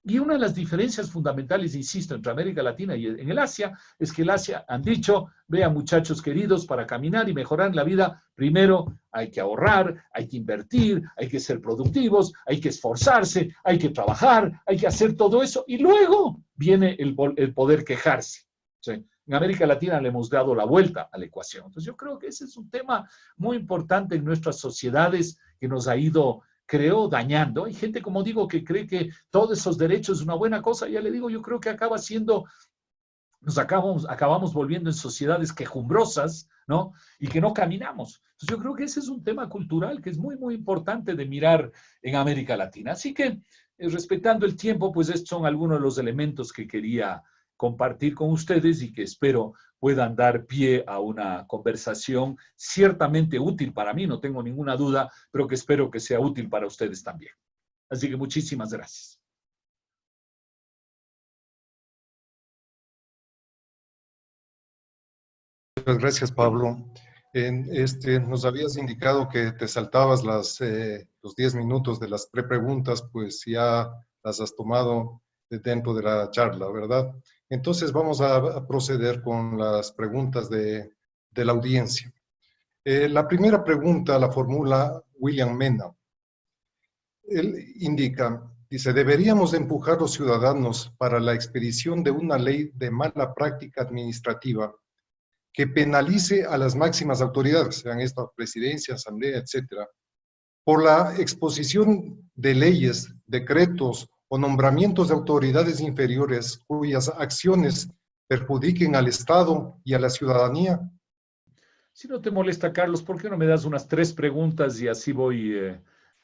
Y una de las diferencias fundamentales, insisto, entre América Latina y en el Asia, es que el Asia han dicho, vean muchachos queridos, para caminar y mejorar la vida, primero hay que ahorrar, hay que invertir, hay que ser productivos, hay que esforzarse, hay que trabajar, hay que hacer todo eso, y luego viene el poder quejarse. ¿Sí? En América Latina le hemos dado la vuelta a la ecuación. Entonces yo creo que ese es un tema muy importante en nuestras sociedades que nos ha ido, creo, dañando. Hay gente, como digo, que cree que todos esos derechos es una buena cosa. Ya le digo, yo creo que acaba siendo, nos acabamos volviendo en sociedades quejumbrosas, ¿no? Y que no caminamos. Entonces yo creo que ese es un tema cultural que es muy, muy importante de mirar en América Latina. Así que, respetando el tiempo, pues estos son algunos de los elementos que quería compartir con ustedes y que espero puedan dar pie a una conversación ciertamente útil para mí, no tengo ninguna duda, pero que espero que sea útil para ustedes también. Así que muchísimas gracias. Muchas gracias, Pablo. Nos habías indicado que te saltabas los 10 minutos de las preguntas, pues ya las has tomado dentro de la charla, ¿verdad? Entonces vamos a proceder con las preguntas de la audiencia. La primera pregunta la formula William Mena. Él indica, dice, deberíamos empujar a los ciudadanos para la expedición de una ley de mala práctica administrativa que penalice a las máximas autoridades, sean esta presidencia, asamblea, etcétera, por la exposición de leyes, decretos o nombramientos de autoridades inferiores cuyas acciones perjudiquen al Estado y a la ciudadanía. Si no te molesta, Carlos, ¿por qué no me das unas 3 preguntas y así voy,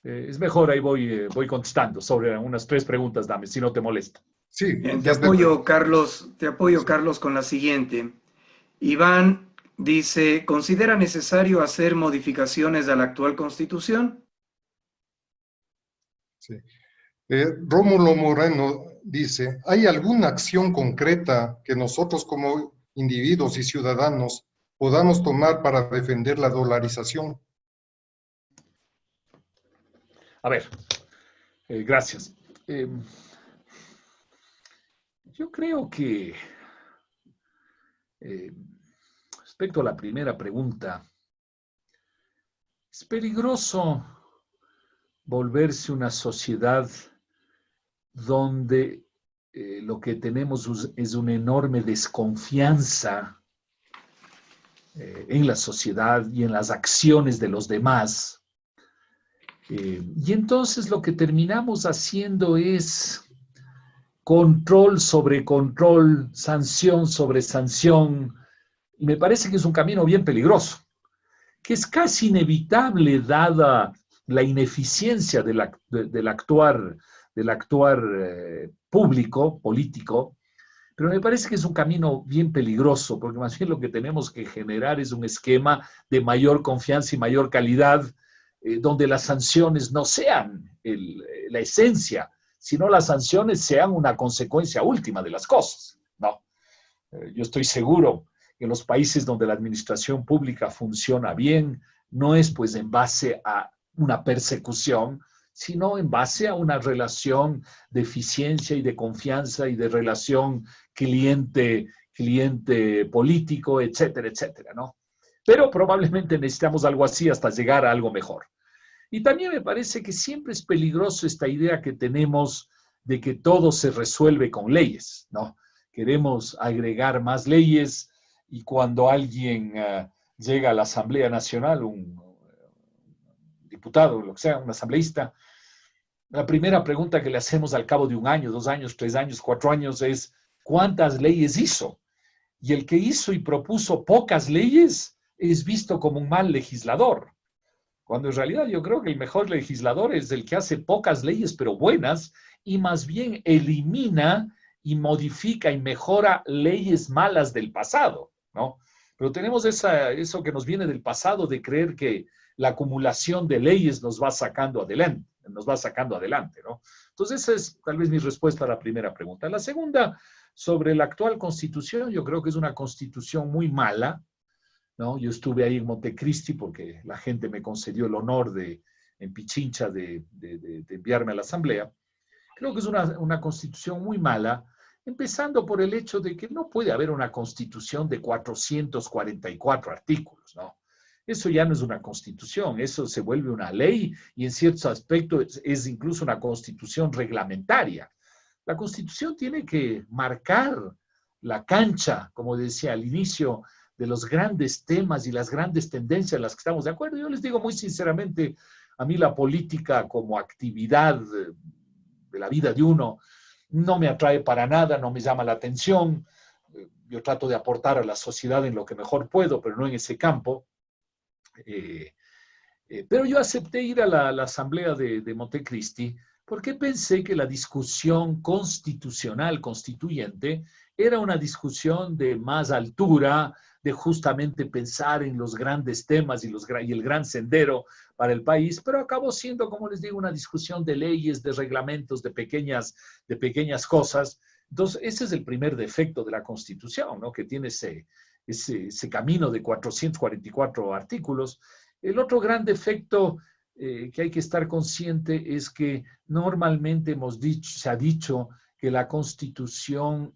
es mejor, ahí voy contestando sobre unas 3 preguntas, dame, si no te molesta. Sí, bien, te apoyo, Carlos, con la siguiente. Iván dice, ¿considera necesario hacer modificaciones a la actual Constitución? Sí. Rómulo Moreno dice, ¿hay alguna acción concreta que nosotros como individuos y ciudadanos podamos tomar para defender la dolarización? A ver, gracias. Yo creo que respecto a la primera pregunta, es peligroso volverse una sociedad donde lo que tenemos es una enorme desconfianza en la sociedad y en las acciones de los demás. Y entonces lo que terminamos haciendo es control sobre control, sanción sobre sanción, y me parece que es un camino bien peligroso, que es casi inevitable dada la ineficiencia del actuar público, político, pero me parece que es un camino bien peligroso, porque más bien lo que tenemos que generar es un esquema de mayor confianza y mayor calidad, donde las sanciones no sean la esencia, sino las sanciones sean una consecuencia última de las cosas, ¿no? Yo estoy seguro que en los países donde la administración pública funciona bien, no es pues en base a una persecución, sino en base a una relación de eficiencia y de confianza y de relación cliente político, etcétera, etcétera, ¿no? Pero probablemente necesitamos algo así hasta llegar a algo mejor. Y también me parece que siempre es peligroso esta idea que tenemos de que todo se resuelve con leyes, ¿no? Queremos agregar más leyes y cuando alguien llega a la Asamblea Nacional, un diputado, lo que sea, un asambleísta, la primera pregunta que le hacemos al cabo de 1 año, 2 años, 3 años, 4 años es ¿cuántas leyes hizo? Y el que hizo y propuso pocas leyes es visto como un mal legislador. Cuando en realidad yo creo que el mejor legislador es el que hace pocas leyes pero buenas y más bien elimina y modifica y mejora leyes malas del pasado, ¿no? Pero tenemos eso que nos viene del pasado de creer que la acumulación de leyes nos va sacando adelante, ¿no? Entonces esa es tal vez mi respuesta a la primera pregunta. La segunda, sobre la actual constitución, yo creo que es una constitución muy mala, ¿no? Yo estuve ahí en Montecristi porque la gente me concedió el honor en Pichincha de enviarme a la asamblea. Creo que es una constitución muy mala, empezando por el hecho de que no puede haber una constitución de 444 artículos, ¿no? Eso ya no es una constitución, eso se vuelve una ley y en ciertos aspectos es incluso una constitución reglamentaria. La constitución tiene que marcar la cancha, como decía al inicio, de los grandes temas y las grandes tendencias en las que estamos de acuerdo. Yo les digo muy sinceramente, a mí la política como actividad de la vida de uno no me atrae para nada, no me llama la atención. Yo trato de aportar a la sociedad en lo que mejor puedo, pero no en ese campo. Pero yo acepté ir a la asamblea de Montecristi porque pensé que la discusión constitucional, constituyente, era una discusión de más altura, de justamente pensar en los grandes temas y el gran sendero para el país, pero acabó siendo, como les digo, una discusión de leyes, de reglamentos, de pequeñas cosas. Entonces, ese es el primer defecto de la Constitución, ¿no? Que tiene ese camino de 444 artículos. El otro gran defecto que hay que estar consciente es que normalmente se ha dicho que la Constitución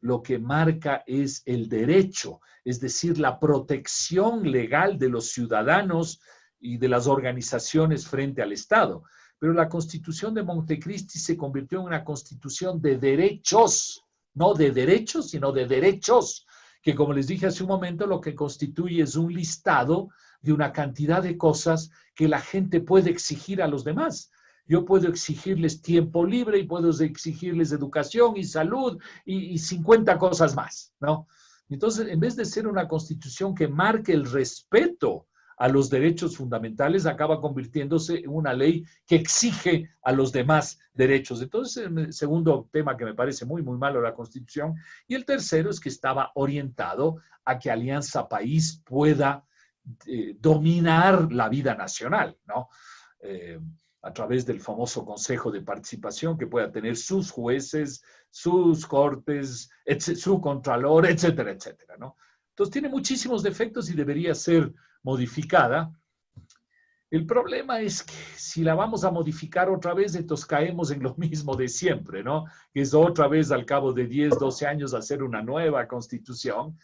lo que marca es el derecho, es decir, la protección legal de los ciudadanos y de las organizaciones frente al Estado. Pero la Constitución de Montecristi se convirtió en una constitución de derechos, no de derechos, sino de derechos, que como les dije hace un momento, lo que constituye es un listado de una cantidad de cosas que la gente puede exigir a los demás. Yo puedo exigirles tiempo libre y puedo exigirles educación y salud y 50 cosas más, ¿no? Entonces, en vez de ser una constitución que marque el respeto a los derechos fundamentales, acaba convirtiéndose en una ley que exige a los demás derechos. Entonces, el segundo tema que me parece muy, muy malo de la Constitución. Y el tercero es que estaba orientado a que Alianza País pueda dominar la vida nacional, ¿no? A través del famoso Consejo de Participación, que pueda tener sus jueces, sus cortes, su contralor, etcétera, etcétera, ¿no? Entonces tiene muchísimos defectos y debería ser modificada. El problema es que si la vamos a modificar otra vez, entonces caemos en lo mismo de siempre, ¿no? Que es otra vez al cabo de 10, 12 años hacer una nueva constitución.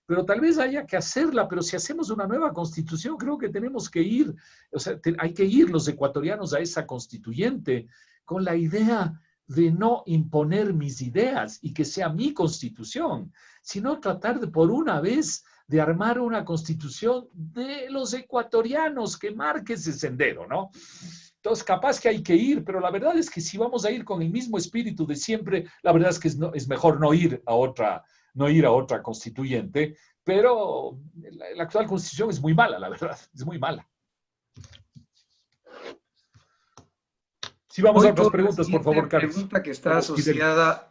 Pero tal vez haya que hacerla, pero si hacemos una nueva constitución, creo que tenemos que ir, o sea, hay que ir los ecuatorianos a esa constituyente con la idea de no imponer mis ideas y que sea mi constitución, sino tratar de, por una vez, de armar una constitución de los ecuatorianos que marque ese sendero, ¿no? Entonces, capaz que hay que ir, pero la verdad es que si vamos a ir con el mismo espíritu de siempre, la verdad es que es mejor no ir a otra constituyente, pero la actual constitución es muy mala, la verdad, es muy mala. Si vamos a otras preguntas, por favor, Carlos. Pregunta que está asociada...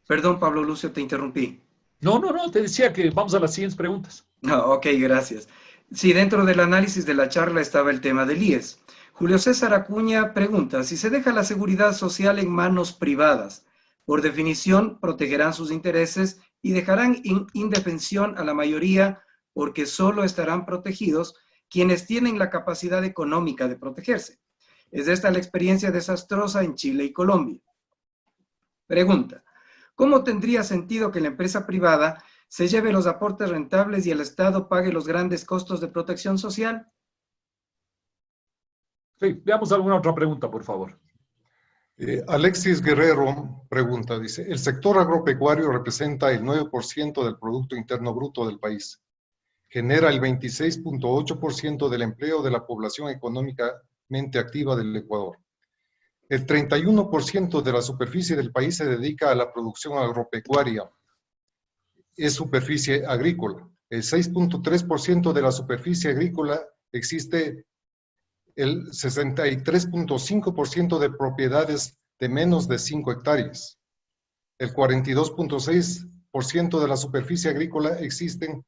Perdón, Pablo Lucio, te interrumpí. No, te decía que vamos a las siguientes preguntas. No, ok, gracias. Sí, dentro del análisis de la charla estaba el tema del IES. Julio César Acuña pregunta, si se deja la seguridad social en manos privadas, por definición protegerán sus intereses y dejarán indefensión a la mayoría porque solo estarán protegidos quienes tienen la capacidad económica de protegerse. Es esta la experiencia desastrosa en Chile y Colombia. Pregunta, ¿cómo tendría sentido que la empresa privada se lleve los aportes rentables y el Estado pague los grandes costos de protección social? Sí, veamos alguna otra pregunta, por favor. Alexis Guerrero pregunta, dice, el sector agropecuario representa el 9% del Producto Interno Bruto del país. Genera el 26.8% del empleo de la población económicamente activa del Ecuador. El 31% de la superficie del país se dedica a la producción agropecuaria. Es superficie agrícola. El 6.3% de la superficie agrícola existe el 63.5% de propiedades de menos de 5 hectáreas. El 42.6% de la superficie agrícola existen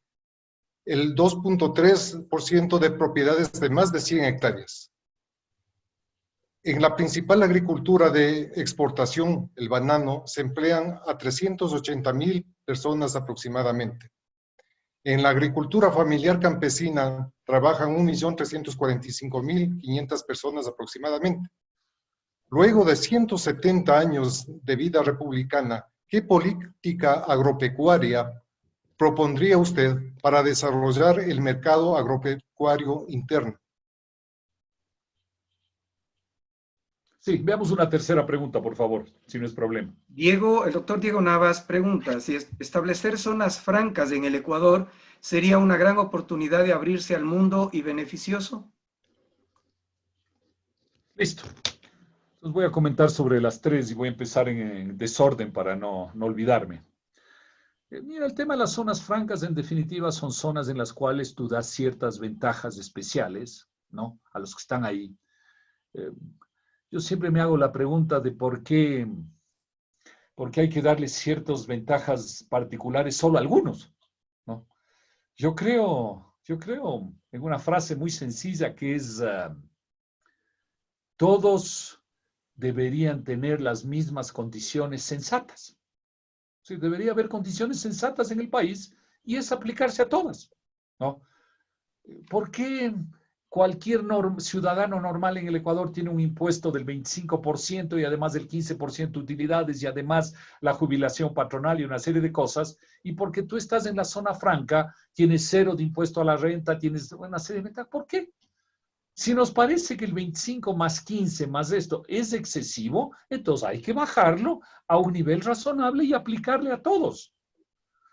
el 2.3% de propiedades de más de 100 hectáreas. En la principal agricultura de exportación, el banano, se emplean a 380,000 personas aproximadamente. En la agricultura familiar campesina trabajan 1.345.500 personas aproximadamente. Luego de 170 años de vida republicana, ¿qué política agropecuaria propondría usted para desarrollar el mercado agropecuario interno? Sí, veamos una tercera pregunta, por favor, si no es problema. El doctor Diego Navas pregunta si establecer zonas francas en el Ecuador sería una gran oportunidad de abrirse al mundo y beneficioso. Listo. Entonces voy a comentar sobre las tres y voy a empezar en desorden para no olvidarme. Mira, el tema de las zonas francas, en definitiva, son zonas en las cuales tú das ciertas ventajas especiales, ¿no? A los que están ahí. Yo siempre me hago la pregunta de por qué hay que darles ciertas ventajas particulares solo a algunos, ¿no? Yo creo en una frase muy sencilla que es, todos deberían tener las mismas condiciones sensatas. Sí, debería haber condiciones sensatas en el país y es aplicarse a todas, ¿no? ¿Por qué cualquier ciudadano normal en el Ecuador tiene un impuesto del 25% y además del 15% de utilidades y además la jubilación patronal y una serie de cosas? Y porque tú estás en la zona franca, tienes 0 de impuesto a la renta, tienes una serie de ventajas. ¿Por qué? Si nos parece que el 25 más 15 más esto es excesivo, entonces hay que bajarlo a un nivel razonable y aplicarle a todos.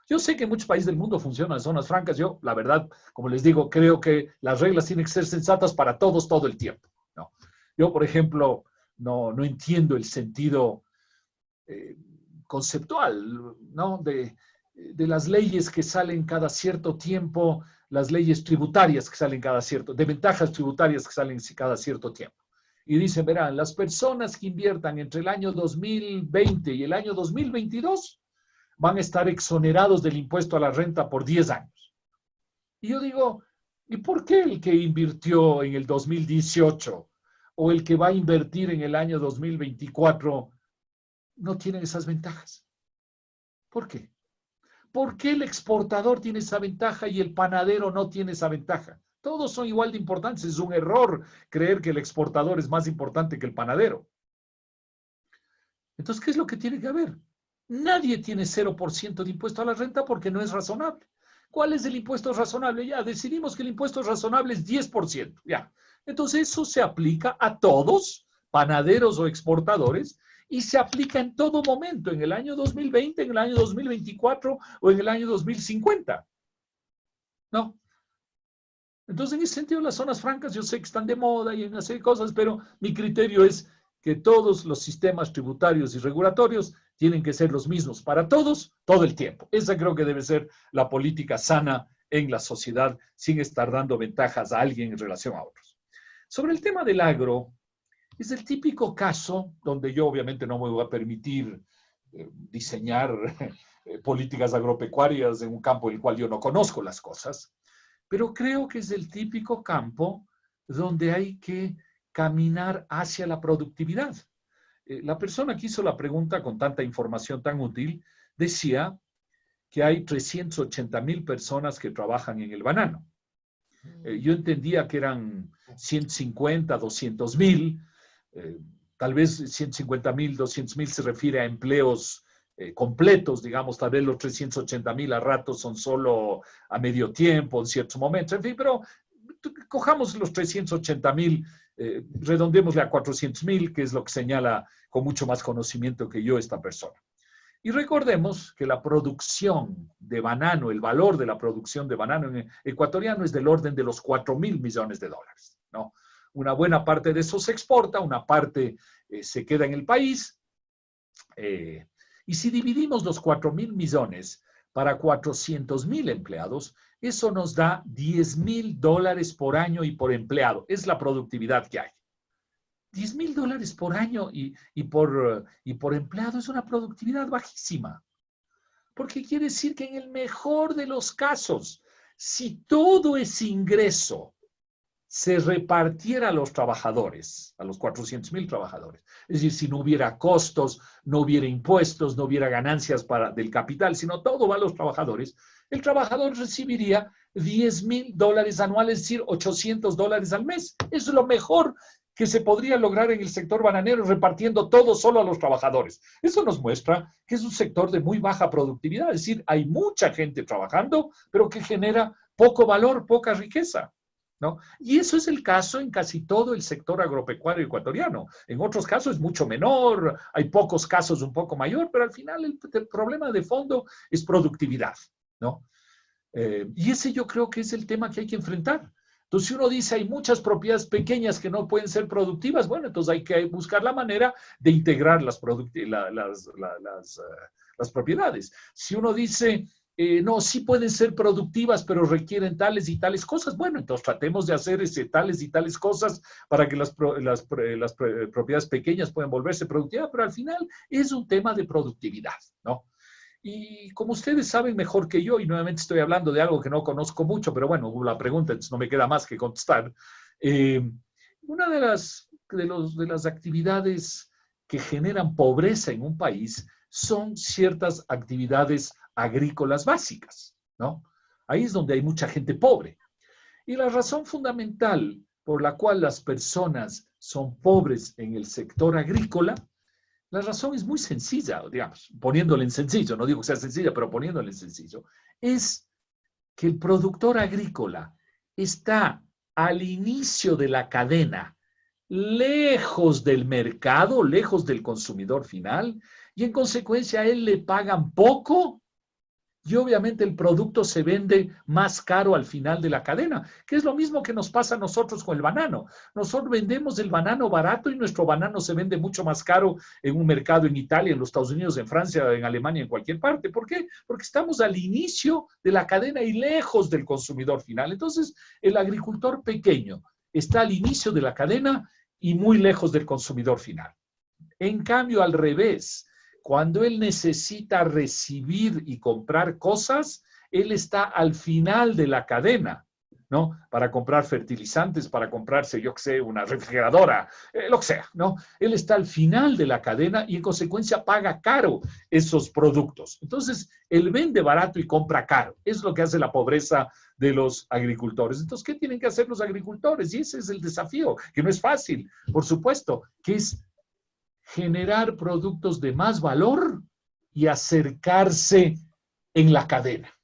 Yo sé que en muchos países del mundo funcionan zonas francas. Yo, la verdad, como les digo, creo que las reglas tienen que ser sensatas para todos todo el tiempo, ¿no? Yo, por ejemplo, no entiendo el sentido conceptual, ¿no? de las leyes que salen cada cierto tiempo, las leyes tributarias que salen de ventajas tributarias que salen cada cierto tiempo. Y dicen, verán, las personas que inviertan entre el año 2020 y el año 2022 van a estar exonerados del impuesto a la renta por 10 años. Y yo digo, ¿y por qué el que invirtió en el 2018 o el que va a invertir en el año 2024 no tienen esas ventajas? ¿Por qué? ¿Por qué el exportador tiene esa ventaja y el panadero no tiene esa ventaja? Todos son igual de importantes. Es un error creer que el exportador es más importante que el panadero. Entonces, ¿qué es lo que tiene que haber? Nadie tiene 0% de impuesto a la renta porque no es razonable. ¿Cuál es el impuesto razonable? Ya decidimos que el impuesto razonable es 10%. Ya. Entonces, eso se aplica a todos, panaderos o exportadores, y se aplica en todo momento, en el año 2020, en el año 2024 o en el año 2050. ¿No? Entonces, en ese sentido, las zonas francas yo sé que están de moda y en una serie de cosas, pero mi criterio es que todos los sistemas tributarios y regulatorios tienen que ser los mismos para todos, todo el tiempo. Esa creo que debe ser la política sana en la sociedad, sin estar dando ventajas a alguien en relación a otros. Sobre el tema del agro, es el típico caso donde yo obviamente no me voy a permitir diseñar políticas agropecuarias en un campo en el cual yo no conozco las cosas, pero creo que es el típico campo donde hay que caminar hacia la productividad. La persona que hizo la pregunta con tanta información tan útil decía que hay 380,000 personas que trabajan en el banano. Yo entendía que eran 150, 200,000, tal vez 150,000, 200,000 se refiere a empleos completos, digamos, tal vez los 380,000 a ratos son solo a medio tiempo, en ciertos momentos, en fin, pero cojamos los 380,000, redondémosle a 400,000, que es lo que señala con mucho más conocimiento que yo esta persona. Y recordemos que la producción de banano, el valor de la producción de banano ecuatoriano es del orden de los 4,000 millones de dólares, ¿no? Una buena parte de eso se exporta, una parte se queda en el país. Y si dividimos los 4,000 millones para 400,000 empleados, eso nos da $10,000 por año y por empleado. Es la productividad que hay. $10,000 por año y por empleado es una productividad bajísima. Porque quiere decir que en el mejor de los casos, si todo ese ingreso se repartiera a los trabajadores, a los 400,000 trabajadores, es decir, si no hubiera costos, no hubiera impuestos, no hubiera ganancias del capital, sino todo va a los trabajadores, el trabajador recibiría $10,000 anuales, es decir, $800 al mes. Es lo mejor que se podría lograr en el sector bananero repartiendo todo solo a los trabajadores. Eso nos muestra que es un sector de muy baja productividad, es decir, hay mucha gente trabajando, pero que genera poco valor, poca riqueza, ¿no? Y eso es el caso en casi todo el sector agropecuario ecuatoriano. En otros casos es mucho menor, hay pocos casos un poco mayor, pero al final el problema de fondo es productividad, ¿no? Y ese yo creo que es el tema que hay que enfrentar. Entonces, si uno dice hay muchas propiedades pequeñas que no pueden ser productivas, bueno, entonces hay que buscar la manera de integrar las propiedades. Si uno dice, no, sí pueden ser productivas, pero requieren tales y tales cosas, bueno, entonces tratemos de hacer tales y tales cosas para que las propiedades pequeñas puedan volverse productivas, pero al final es un tema de productividad, ¿no? Y como ustedes saben mejor que yo, y nuevamente estoy hablando de algo que no conozco mucho, pero bueno, la pregunta, entonces no me queda más que contestar. Una de las actividades que generan pobreza en un país son ciertas actividades agrícolas básicas, ¿no? Ahí es donde hay mucha gente pobre. Y la razón fundamental por la cual las personas son pobres en el sector agrícola, la razón es muy sencilla, digamos, poniéndole en sencillo, no digo que sea sencilla, pero poniéndole en sencillo, es que el productor agrícola está al inicio de la cadena, lejos del mercado, lejos del consumidor final, y en consecuencia a él le pagan poco y obviamente el producto se vende más caro al final de la cadena, que es lo mismo que nos pasa a nosotros con el banano. Nosotros vendemos el banano barato y nuestro banano se vende mucho más caro en un mercado en Italia, en los Estados Unidos, en Francia, en Alemania, en cualquier parte. ¿Por qué? Porque estamos al inicio de la cadena y lejos del consumidor final. Entonces, el agricultor pequeño está al inicio de la cadena y muy lejos del consumidor final. En cambio, al revés, cuando él necesita recibir y comprar cosas, él está al final de la cadena, ¿no? Para comprar fertilizantes, para comprarse, yo qué sé, una refrigeradora, lo que sea, ¿no? Él está al final de la cadena y en consecuencia paga caro esos productos. Entonces, él vende barato y compra caro. Es lo que hace la pobreza de los agricultores. Entonces, ¿qué tienen que hacer los agricultores? Y ese es el desafío, que no es fácil, por supuesto, que es generar productos de más valor y acercarse en la cadena,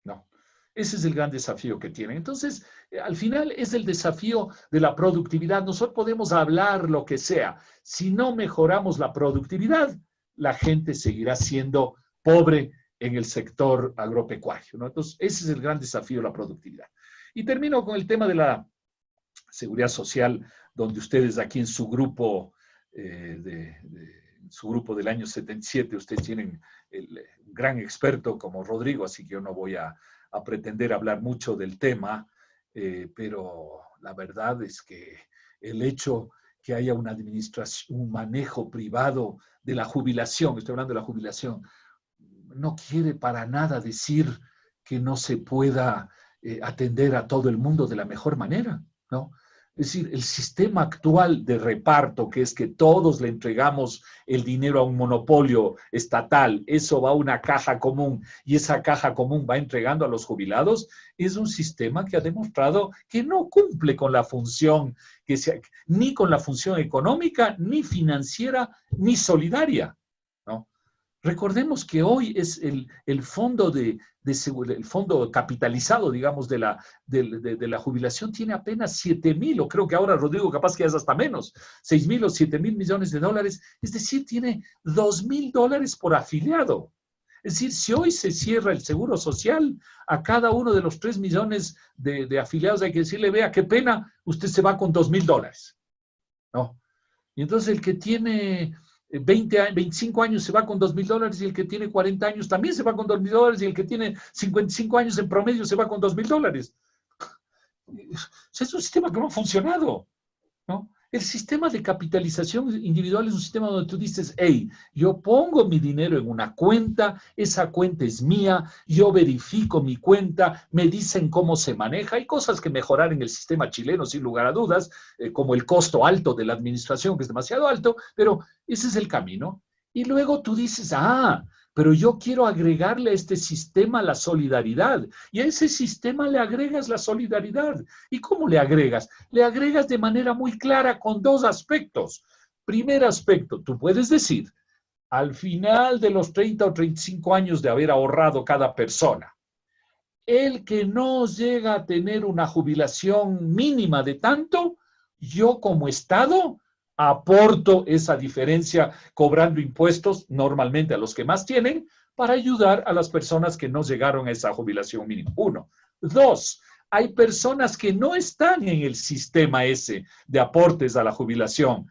¿no? Ese es el gran desafío que tienen. Entonces, al final es el desafío de la productividad. Nosotros podemos hablar lo que sea. Si no mejoramos la productividad, la gente seguirá siendo pobre en el sector agropecuario, ¿no? Entonces, ese es el gran desafío, la productividad. Y termino con el tema de la seguridad social, donde ustedes aquí en su grupo su grupo del año 77, ustedes tienen un gran experto como Rodrigo, así que yo no voy a pretender hablar mucho del tema, pero la verdad es que el hecho que haya una administración, un manejo privado de la jubilación, estoy hablando de la jubilación, no quiere para nada decir que no se pueda atender a todo el mundo de la mejor manera, ¿no? Es decir, el sistema actual de reparto, que es que todos le entregamos el dinero a un monopolio estatal, eso va a una caja común y esa caja común va entregando a los jubilados, es un sistema que ha demostrado que no cumple con la función, ni con la función económica, ni financiera, ni solidaria, ¿no? Recordemos que hoy es el fondo el fondo capitalizado, digamos, de la jubilación tiene apenas 7,000, o creo que ahora, Rodrigo, capaz que es hasta menos, 6,000 o 7,000 millones de dólares, es decir, tiene 2,000 dólares por afiliado. Es decir, si hoy se cierra el seguro social, a cada uno de los 3 millones de afiliados hay que decirle, vea, qué pena, usted se va con 2,000 dólares, ¿no? Y entonces el que tiene 25 años se va con 2,000 dólares y el que tiene 40 años también se va con 2,000 dólares y el que tiene 55 años en promedio se va con 2,000 dólares. Es un sistema que no ha funcionado, ¿no? El sistema de capitalización individual es un sistema donde tú dices, hey, yo pongo mi dinero en una cuenta, esa cuenta es mía, yo verifico mi cuenta, me dicen cómo se maneja. Hay cosas que mejorar en el sistema chileno, sin lugar a dudas, como el costo alto de la administración, que es demasiado alto, pero ese es el camino. Y luego tú dices, pero yo quiero agregarle a este sistema la solidaridad, y a ese sistema le agregas la solidaridad. ¿Y cómo le agregas? Le agregas de manera muy clara con dos aspectos. Primer aspecto, tú puedes decir, al final de los 30 o 35 años de haber ahorrado cada persona, el que no llega a tener una jubilación mínima de tanto, yo como Estado aporto esa diferencia cobrando impuestos normalmente a los que más tienen para ayudar a las personas que no llegaron a esa jubilación mínima. Uno. Dos, hay personas que no están en el sistema ese de aportes a la jubilación,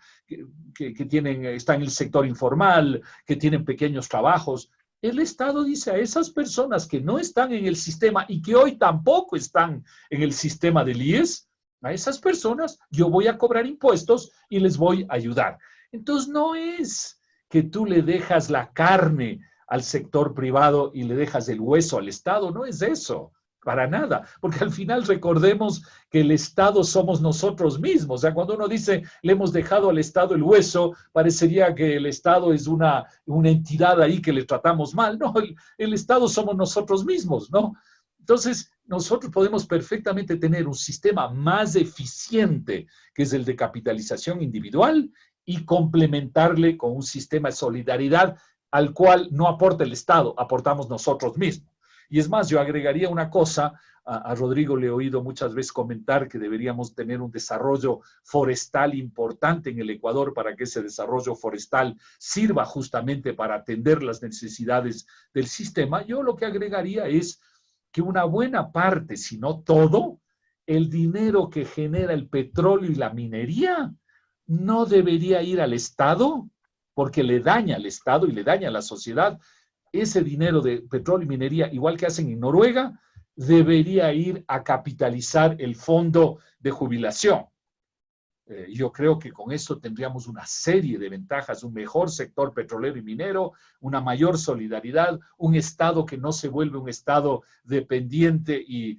están en el sector informal, que tienen pequeños trabajos. El Estado dice a esas personas que no están en el sistema y que hoy tampoco están en el sistema del IES, a esas personas yo voy a cobrar impuestos y les voy a ayudar. Entonces no es que tú le dejas la carne al sector privado y le dejas el hueso al Estado, no es eso, para nada, porque al final recordemos que el Estado somos nosotros mismos. O sea, cuando uno dice le hemos dejado al Estado el hueso, parecería que el Estado es una entidad ahí que le tratamos mal. No, el Estado somos nosotros mismos, ¿no? Entonces, nosotros podemos perfectamente tener un sistema más eficiente, que es el de capitalización individual, y complementarle con un sistema de solidaridad al cual no aporta el Estado, aportamos nosotros mismos. Y es más, yo agregaría una cosa, a Rodrigo le he oído muchas veces comentar que deberíamos tener un desarrollo forestal importante en el Ecuador para que ese desarrollo forestal sirva justamente para atender las necesidades del sistema. Yo lo que agregaría es que una buena parte, si no todo, el dinero que genera el petróleo y la minería no debería ir al Estado, porque le daña al Estado y le daña a la sociedad. Ese dinero de petróleo y minería, igual que hacen en Noruega, debería ir a capitalizar el fondo de jubilación. Yo creo que con esto tendríamos una serie de ventajas, un mejor sector petrolero y minero, una mayor solidaridad, un Estado que no se vuelve un Estado dependiente y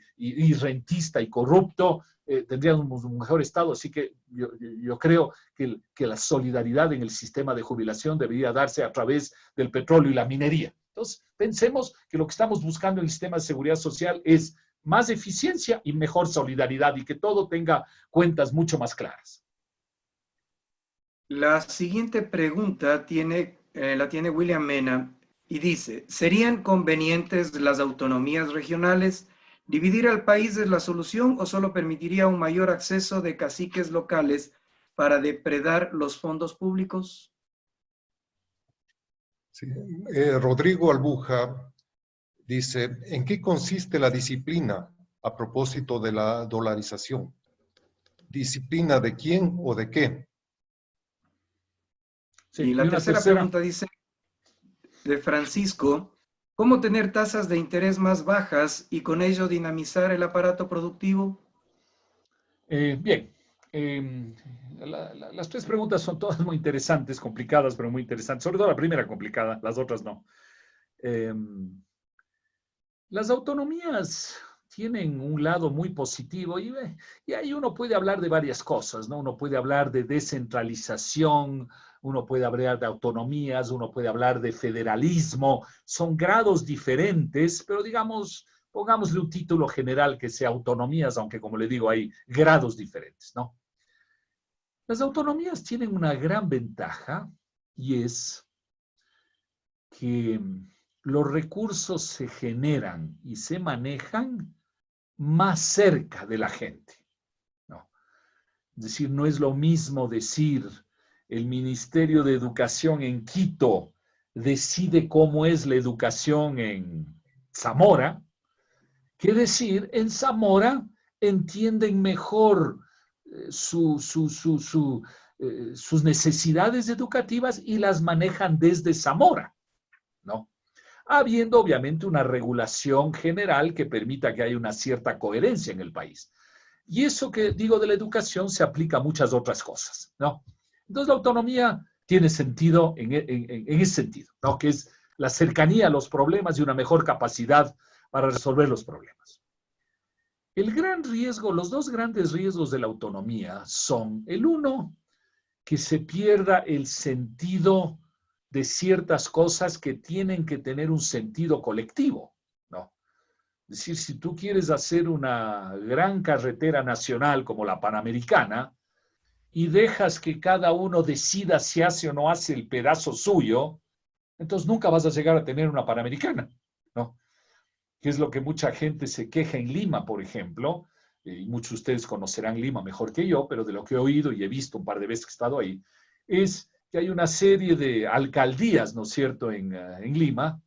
rentista y corrupto, tendríamos un mejor Estado. Así que yo creo que la solidaridad en el sistema de jubilación debería darse a través del petróleo y la minería. Entonces, pensemos que lo que estamos buscando en el sistema de seguridad social es más eficiencia y mejor solidaridad y que todo tenga cuentas mucho más claras. La siguiente pregunta la tiene William Mena y dice, ¿serían convenientes las autonomías regionales? ¿Dividir al país es la solución o solo permitiría un mayor acceso de caciques locales para depredar los fondos públicos? Sí. Rodrigo Albuja dice, ¿en qué consiste la disciplina a propósito de la dolarización? ¿Disciplina de quién o de qué? Sí, y la tercera pregunta dice, de Francisco, ¿cómo tener tasas de interés más bajas y con ello dinamizar el aparato productivo? Bien, las tres preguntas son todas muy interesantes, complicadas, pero muy interesantes. Sobre todo la primera complicada, las otras no. Las autonomías tienen un lado muy positivo y ahí uno puede hablar de varias cosas, ¿no? Uno puede hablar de descentralización, uno puede hablar de autonomías, uno puede hablar de federalismo. Son grados diferentes, pero digamos, pongámosle un título general que sea autonomías, aunque como le digo, hay grados diferentes, ¿no? Las autonomías tienen una gran ventaja y es que los recursos se generan y se manejan más cerca de la gente, ¿no? Es decir, no es lo mismo decir el Ministerio de Educación en Quito decide cómo es la educación en Zamora, que decir en Zamora entienden mejor sus necesidades educativas y las manejan desde Zamora, ¿no? Habiendo obviamente una regulación general que permita que haya una cierta coherencia en el país. Y eso que digo de la educación se aplica a muchas otras cosas, ¿no? Entonces la autonomía tiene sentido en ese sentido, ¿no? Que es la cercanía a los problemas y una mejor capacidad para resolver los problemas. El gran riesgo, los dos grandes riesgos de la autonomía son, el uno, que se pierda el sentido de ciertas cosas que tienen que tener un sentido colectivo, ¿no? Es decir, si tú quieres hacer una gran carretera nacional como la Panamericana y dejas que cada uno decida si hace o no hace el pedazo suyo, entonces nunca vas a llegar a tener una Panamericana, ¿no? Que es lo que mucha gente se queja en Lima, por ejemplo, y muchos de ustedes conocerán Lima mejor que yo, pero de lo que he oído y he visto un par de veces que he estado ahí, es que hay una serie de alcaldías, ¿no es cierto?, en Lima,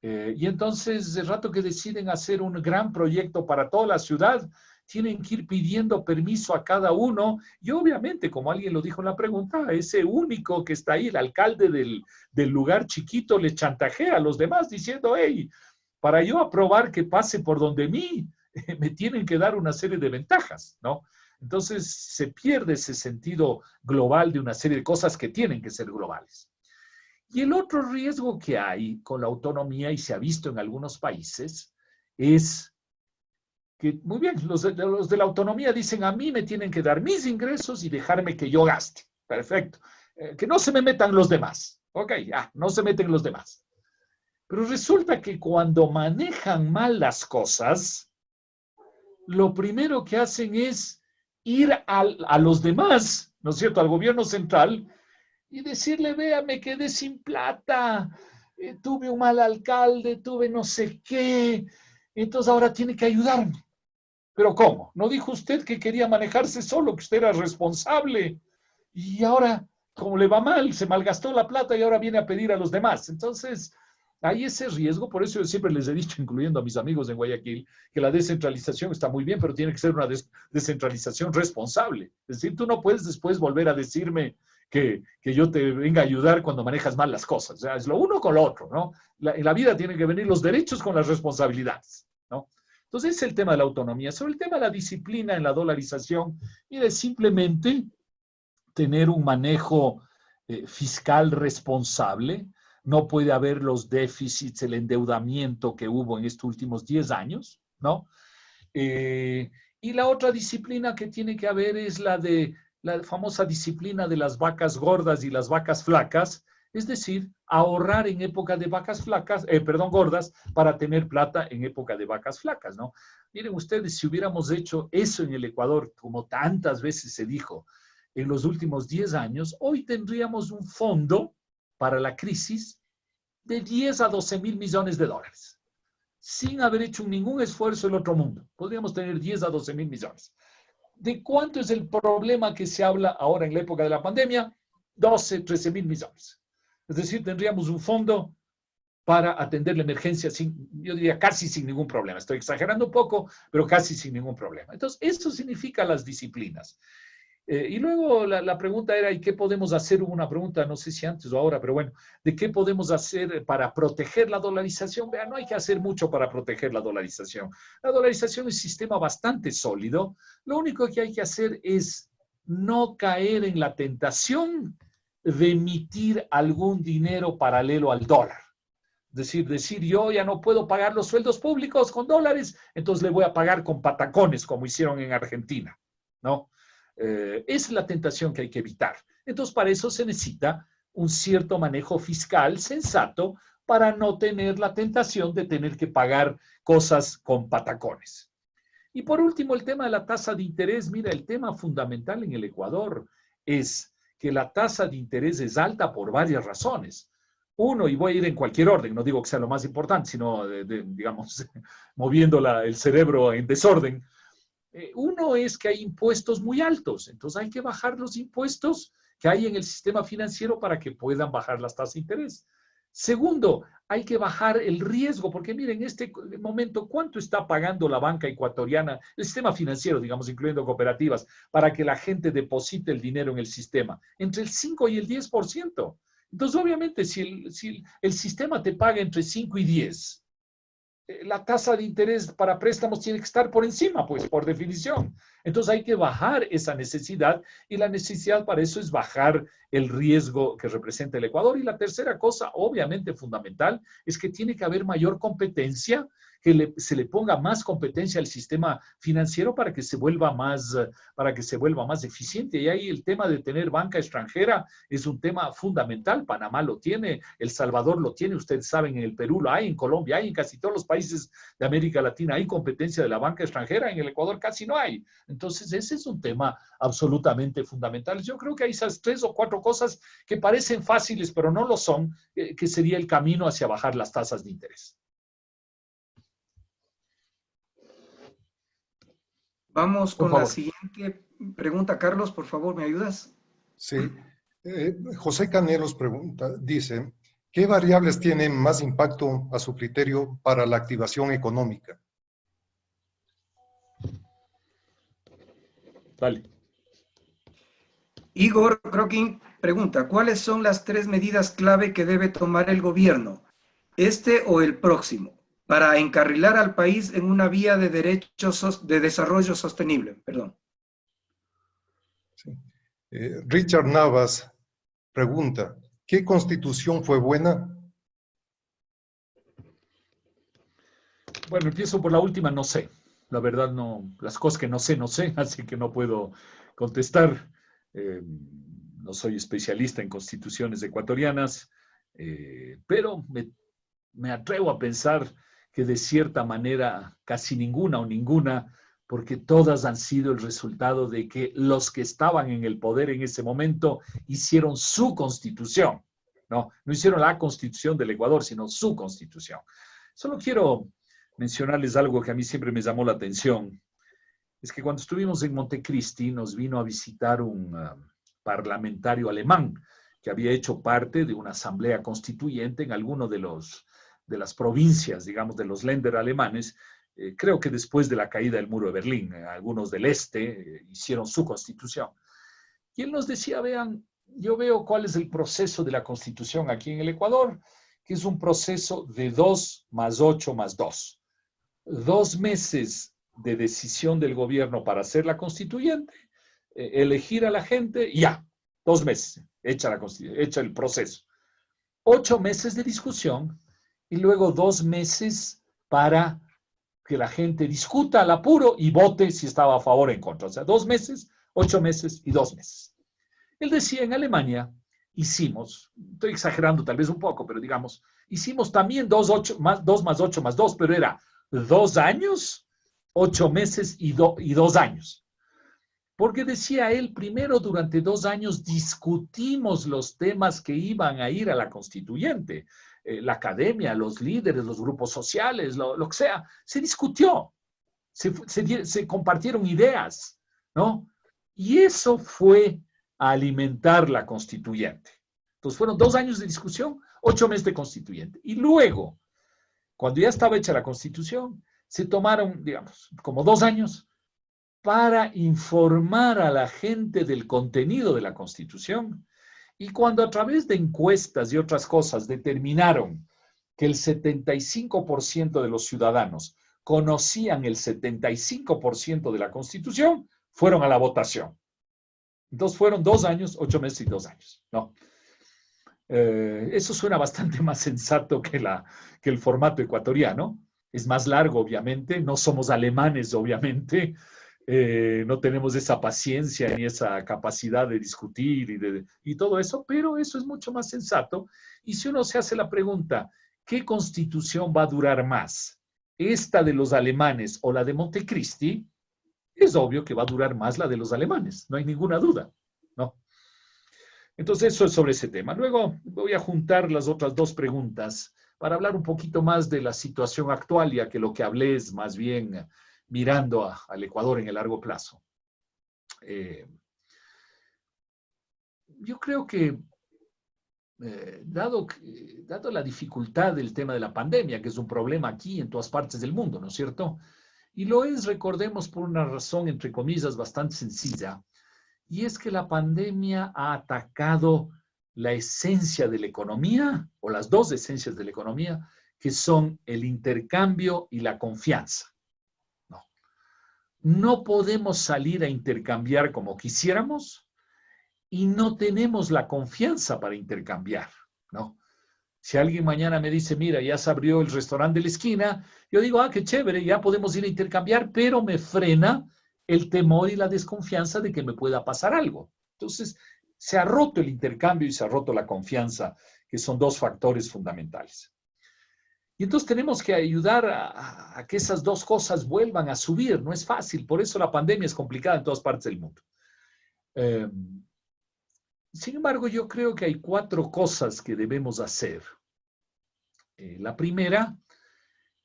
y entonces, el rato que deciden hacer un gran proyecto para toda la ciudad, tienen que ir pidiendo permiso a cada uno, y obviamente, como alguien lo dijo en la pregunta, ese único que está ahí, el alcalde del lugar chiquito, le chantajea a los demás diciendo, hey, para yo aprobar que pase por donde mí, me tienen que dar una serie de ventajas, ¿no? Entonces se pierde ese sentido global de una serie de cosas que tienen que ser globales. Y el otro riesgo que hay con la autonomía, y se ha visto en algunos países, es que, muy bien, los de la autonomía dicen, a mí me tienen que dar mis ingresos y dejarme que yo gaste. Perfecto. Que no se me metan los demás. Ok, ya, no se meten los demás. Pero resulta que cuando manejan mal las cosas, lo primero que hacen es ir a los demás, ¿no es cierto?, al gobierno central, y decirle, vea, me quedé sin plata, tuve un mal alcalde, tuve no sé qué, entonces ahora tiene que ayudarme. ¿Pero cómo? ¿No dijo usted que quería manejarse solo, que usted era responsable? Y ahora, como le va mal, se malgastó la plata y ahora viene a pedir a los demás. Entonces, hay ese riesgo, por eso yo siempre les he dicho, incluyendo a mis amigos en Guayaquil, que la descentralización está muy bien, pero tiene que ser una descentralización responsable. Es decir, tú no puedes después volver a decirme que yo te venga a ayudar cuando manejas mal las cosas. O sea, es lo uno con lo otro, ¿no? En la vida tienen que venir los derechos con las responsabilidades, ¿no? Entonces, ese es el tema de la autonomía. Sobre el tema de la disciplina en la dolarización, mire, simplemente tener un manejo fiscal responsable. No puede haber los déficits, el endeudamiento que hubo en estos últimos 10 años, ¿no? Y la otra disciplina que tiene que haber es la de la famosa disciplina de las vacas gordas y las vacas flacas, es decir, ahorrar en época de vacas flacas, gordas, para tener plata en época de vacas flacas, ¿no? Miren ustedes, si hubiéramos hecho eso en el Ecuador, como tantas veces se dijo, en los últimos 10 años, hoy tendríamos un fondo para la crisis de 10 a 12 mil millones de dólares, sin haber hecho ningún esfuerzo en el otro mundo. Podríamos tener 10 a 12 mil millones. ¿De cuánto es el problema que se habla ahora en la época de la pandemia? 12, 13 mil millones. Es decir, tendríamos un fondo para atender la emergencia, yo diría casi sin ningún problema. Estoy exagerando un poco, pero casi sin ningún problema. Entonces, eso significa las disciplinas. Y luego la pregunta era, ¿y qué podemos hacer? Hubo una pregunta, no sé si antes o ahora, pero bueno, ¿de qué podemos hacer para proteger la dolarización? Vean, no hay que hacer mucho para proteger la dolarización. La dolarización es un sistema bastante sólido. Lo único que hay que hacer es no caer en la tentación de emitir algún dinero paralelo al dólar. Decir, yo ya no puedo pagar los sueldos públicos con dólares, entonces le voy a pagar con patacones, como hicieron en Argentina, ¿no? Es la tentación que hay que evitar. Entonces, para eso se necesita un cierto manejo fiscal sensato para no tener la tentación de tener que pagar cosas con patacones. Y por último, el tema de la tasa de interés. Mira, el tema fundamental en el Ecuador es que la tasa de interés es alta por varias razones. Uno, y voy a ir en cualquier orden, no digo que sea lo más importante, sino, digamos, moviendo el cerebro en desorden. Uno es que hay impuestos muy altos, entonces hay que bajar los impuestos que hay en el sistema financiero para que puedan bajar las tasas de interés. Segundo, hay que bajar el riesgo, porque miren, en este momento, ¿cuánto está pagando la banca ecuatoriana, el sistema financiero, digamos, incluyendo cooperativas, para que la gente deposite el dinero en el sistema? Entre el 5 y el 10%. Entonces, obviamente, si el sistema te paga entre 5 y 10, la tasa de interés para préstamos tiene que estar por encima, pues, por definición. Entonces hay que bajar esa necesidad, y la necesidad para eso es bajar el riesgo que representa el Ecuador. Y la tercera cosa, obviamente fundamental, es que tiene que haber mayor competencia, que se le ponga más competencia al sistema financiero para que se vuelva más eficiente. Y ahí el tema de tener banca extranjera es un tema fundamental. Panamá lo tiene, El Salvador lo tiene, ustedes saben, en el Perú lo hay, en Colombia hay, en casi todos los países de América Latina hay competencia de la banca extranjera, en el Ecuador casi no hay. Entonces ese es un tema absolutamente fundamental. Yo creo que hay esas 3 o 4 cosas que parecen fáciles, pero no lo son, que sería el camino hacia bajar las tasas de interés. Vamos con la siguiente pregunta. Carlos, por favor, ¿me ayudas? Sí. José Canelos dice, ¿qué variables tienen más impacto a su criterio para la activación económica? Vale. Igor Crokin pregunta, ¿cuáles son las 3 medidas clave que debe tomar el gobierno, este o el próximo, para encarrilar al país en una vía de desarrollo sostenible? Perdón. Sí. Richard Navas pregunta, ¿qué constitución fue buena? Bueno, empiezo por la última, no sé. La verdad, no, las cosas que no sé, así que no puedo contestar. No soy especialista en constituciones ecuatorianas, pero me atrevo a pensar que de cierta manera casi ninguna o ninguna, porque todas han sido el resultado de que los que estaban en el poder en ese momento hicieron su constitución, ¿no? No hicieron la constitución del Ecuador, sino su constitución. Solo quiero mencionarles algo que a mí siempre me llamó la atención. Es que cuando estuvimos en Montecristi nos vino a visitar un parlamentario alemán que había hecho parte de una asamblea constituyente en alguno de las provincias, digamos, de los Länder alemanes. Creo que después de la caída del muro de Berlín, algunos del este hicieron su constitución. Y él nos decía, vean, yo veo cuál es el proceso de la constitución aquí en el Ecuador, que es un proceso de 2 más 8 más 2. 2 meses de decisión del gobierno para hacer la constituyente, elegir a la gente, y ya, 2 meses, hecha el proceso. 8 meses de discusión y luego 2 meses para que la gente discuta al apuro y vote si estaba a favor o en contra. O sea, 2 meses, 8 meses y 2 meses. Él decía, en Alemania hicimos, estoy exagerando tal vez un poco, pero digamos, hicimos también 2 más 8 más 2, pero era 2 años, 8 meses y 2 años. Porque decía él, primero durante 2 años discutimos los temas que iban a ir a la constituyente. La academia, los líderes, los grupos sociales, lo que sea, se discutió, se compartieron ideas, ¿no? Y eso fue a alimentar la constituyente. Entonces fueron 2 años de discusión, 8 meses de constituyente. Y luego, cuando ya estaba hecha la constitución, se tomaron, digamos, como 2 años para informar a la gente del contenido de la constitución. Y cuando a través de encuestas y otras cosas determinaron que el 75% de los ciudadanos conocían el 75% de la Constitución, fueron a la votación. Entonces fueron 2 años, 8 meses y 2 años, ¿no? Eso suena bastante más sensato que el formato ecuatoriano. Es más largo, obviamente. No somos alemanes, obviamente. No tenemos esa paciencia ni esa capacidad de discutir y todo eso, pero eso es mucho más sensato. Y si uno se hace la pregunta, ¿qué constitución va a durar más? ¿Esta de los alemanes o la de Montecristi? Es obvio que va a durar más la de los alemanes, no hay ninguna duda, ¿no? Entonces eso es sobre ese tema. Luego voy a juntar las otras 2 preguntas para hablar un poquito más de la situación actual, ya que lo que hablé es más bien mirando al Ecuador en el largo plazo. Yo creo que, dado la dificultad del tema de la pandemia, que es un problema aquí en todas partes del mundo, ¿no es cierto? Y lo es, recordemos, por una razón, entre comillas, bastante sencilla, y es que la pandemia ha atacado la esencia de la economía, o las 2 esencias de la economía, que son el intercambio y la confianza. No podemos salir a intercambiar como quisiéramos y no tenemos la confianza para intercambiar, ¿no? Si alguien mañana me dice, mira, ya se abrió el restaurante de la esquina, yo digo, ah, qué chévere, ya podemos ir a intercambiar, pero me frena el temor y la desconfianza de que me pueda pasar algo. Entonces, se ha roto el intercambio y se ha roto la confianza, que son dos factores fundamentales. Y entonces tenemos que ayudar a que esas dos cosas vuelvan a subir. No es fácil, por eso la pandemia es complicada en todas partes del mundo. Sin embargo, yo creo que hay 4 cosas que debemos hacer. La primera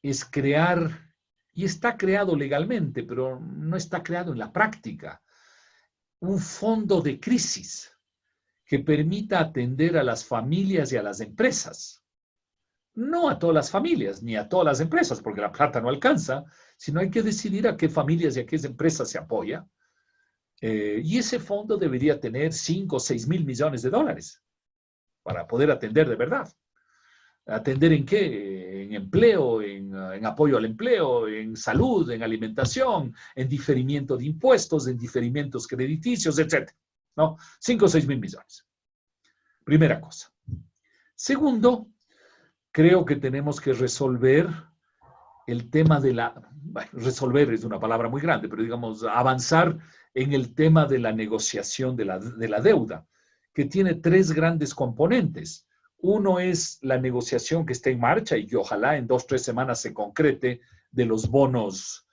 es crear, y está creado legalmente, pero no está creado en la práctica, un fondo de crisis que permita atender a las familias y a las empresas. No a todas las familias, ni a todas las empresas, porque la plata no alcanza, sino hay que decidir a qué familias y a qué empresas se apoya. Y ese fondo debería tener 5 o 6 mil millones de dólares para poder atender de verdad. ¿Atender en qué? En empleo, en apoyo al empleo, en salud, en alimentación, en diferimiento de impuestos, en diferimientos crediticios, etc. ¿No? 5 o 6 mil millones. Primera cosa. Segundo, creo que tenemos que resolver el tema de bueno, resolver es una palabra muy grande, pero digamos, avanzar en el tema de la negociación de la deuda, que tiene 3 grandes componentes. Uno es la negociación que está en marcha y que ojalá en 2 o 3 semanas se concrete de los bonos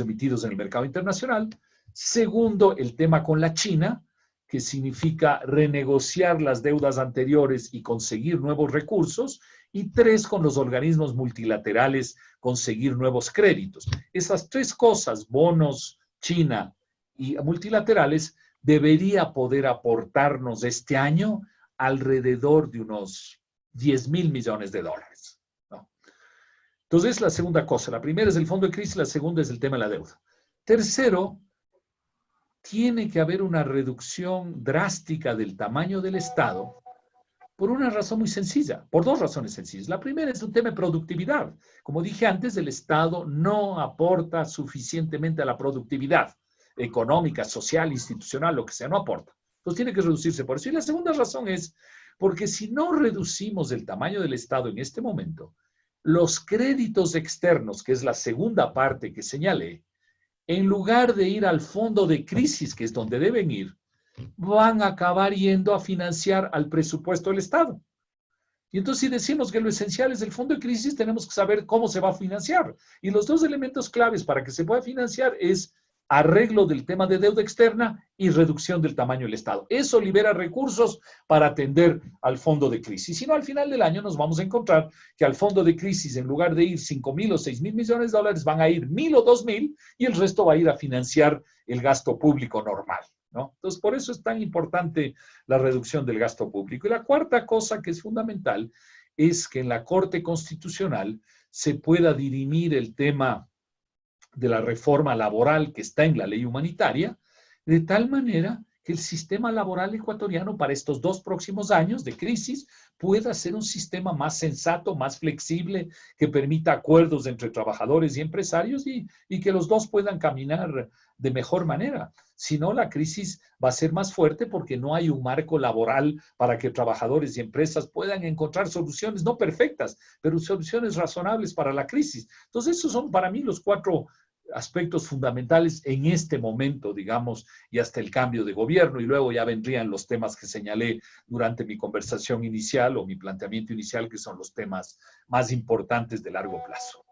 emitidos en el mercado internacional. Segundo, el tema con la China, que significa renegociar las deudas anteriores y conseguir nuevos recursos. Y 3, con los organismos multilaterales, conseguir nuevos créditos. Esas 3 cosas, bonos, China y multilaterales, debería poder aportarnos este año alrededor de unos 10 mil millones de dólares, ¿no? Entonces, la segunda cosa. La primera es el fondo de crisis, la segunda es el tema de la deuda. Tercero, tiene que haber una reducción drástica del tamaño del Estado por una razón muy sencilla, por 2 razones sencillas. La primera es un tema de productividad. Como dije antes, el Estado no aporta suficientemente a la productividad económica, social, institucional, lo que sea, no aporta. Entonces tiene que reducirse por eso. Y la segunda razón es porque si no reducimos el tamaño del Estado en este momento, los créditos externos, que es la segunda parte que señalé, en lugar de ir al fondo de crisis, que es donde deben ir, van a acabar yendo a financiar al presupuesto del Estado. Y entonces, si decimos que lo esencial es el fondo de crisis, tenemos que saber cómo se va a financiar. Y los 2 elementos claves para que se pueda financiar es arreglo del tema de deuda externa y reducción del tamaño del Estado. Eso libera recursos para atender al fondo de crisis. Si no, al final del año nos vamos a encontrar que al fondo de crisis, en lugar de ir 5 mil o 6 mil millones de dólares, van a ir 1,000 o 2,000 y el resto va a ir a financiar el gasto público normal, ¿no? Entonces, por eso es tan importante la reducción del gasto público. Y la cuarta cosa que es fundamental es que en la Corte Constitucional se pueda dirimir el tema de la reforma laboral que está en la ley humanitaria, de tal manera que el sistema laboral ecuatoriano para estos 2 próximos años de crisis pueda ser un sistema más sensato, más flexible, que permita acuerdos entre trabajadores y empresarios y que los dos puedan caminar de mejor manera. Si no, la crisis va a ser más fuerte porque no hay un marco laboral para que trabajadores y empresas puedan encontrar soluciones, no perfectas, pero soluciones razonables para la crisis. Entonces, esos son para mí los 4 aspectos fundamentales en este momento, digamos, y hasta el cambio de gobierno, y luego ya vendrían los temas que señalé durante mi conversación inicial o mi planteamiento inicial, que son los temas más importantes de largo plazo.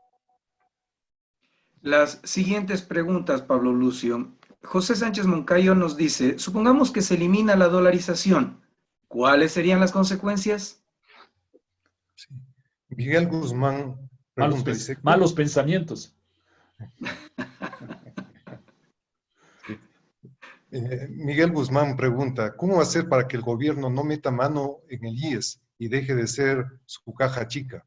Las siguientes preguntas, Pablo Lucio. José Sánchez Moncayo nos dice, supongamos que se elimina la dolarización, ¿cuáles serían las consecuencias? Sí. Miguel Guzmán pregunta, malos pensamientos. Sí. Miguel Guzmán pregunta, ¿cómo hacer para que el gobierno no meta mano en el IES y deje de ser su caja chica?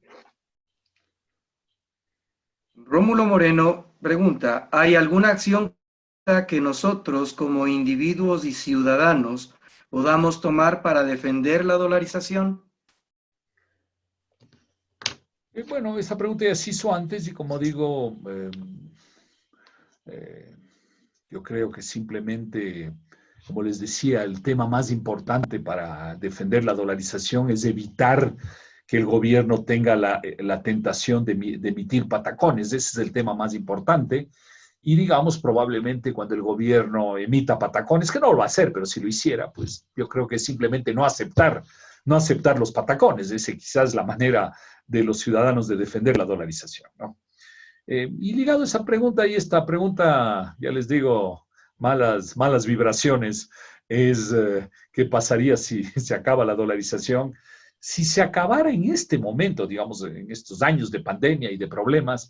Rómulo Moreno pregunta, ¿hay alguna acción que nosotros como individuos y ciudadanos podamos tomar para defender la dolarización? Bueno, esa pregunta ya se hizo antes y como digo, yo creo que simplemente, como les decía, el tema más importante para defender la dolarización es evitar que el gobierno tenga la tentación de emitir patacones. Ese es el tema más importante. Y digamos, probablemente cuando el gobierno emita patacones, que no lo va a hacer, pero si lo hiciera, pues yo creo que simplemente no aceptar los patacones. Esa quizás es la manera de los ciudadanos de defender la dolarización, ¿no? Y ligado a esa pregunta, y esta pregunta, ya les digo, malas vibraciones, es qué pasaría si se acaba la dolarización. Si se acabara en este momento, digamos, en estos años de pandemia y de problemas,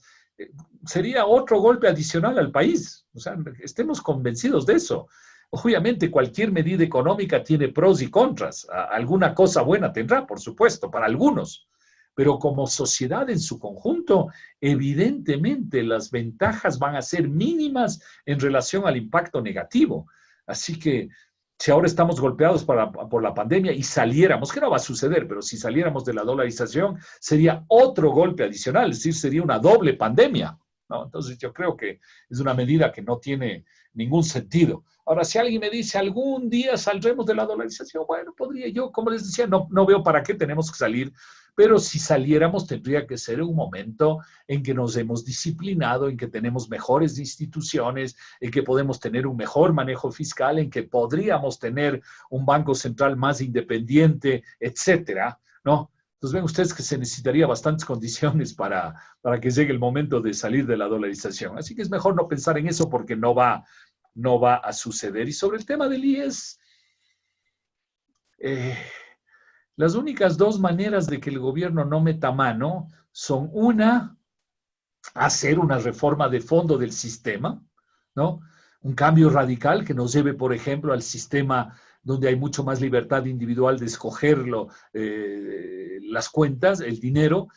sería otro golpe adicional al país. O sea, estemos convencidos de eso. Obviamente, cualquier medida económica tiene pros y contras. Alguna cosa buena tendrá, por supuesto, para algunos. Pero como sociedad en su conjunto, evidentemente las ventajas van a ser mínimas en relación al impacto negativo. Así que si ahora estamos golpeados por la pandemia y saliéramos, que no va a suceder, pero si saliéramos de la dolarización, sería otro golpe adicional, es decir, sería una doble pandemia, ¿no? Entonces yo creo que es una medida que no tiene ningún sentido. Ahora, si alguien me dice, algún día saldremos de la dolarización, bueno, podría yo, como les decía, no veo para qué tenemos que salir, pero si saliéramos tendría que ser un momento en que nos hemos disciplinado, en que tenemos mejores instituciones, en que podemos tener un mejor manejo fiscal, en que podríamos tener un banco central más independiente, etcétera, ¿no? Entonces ven ustedes que se necesitaría bastantes condiciones para que llegue el momento de salir de la dolarización. Así que es mejor no pensar en eso porque no va a suceder. Y sobre el tema del IES, las únicas dos maneras de que el gobierno no meta mano son una, hacer una reforma de fondo del sistema, ¿no? Un cambio radical que nos lleve, por ejemplo, al sistema donde hay mucho más libertad individual de escogerlo, las cuentas, el dinero,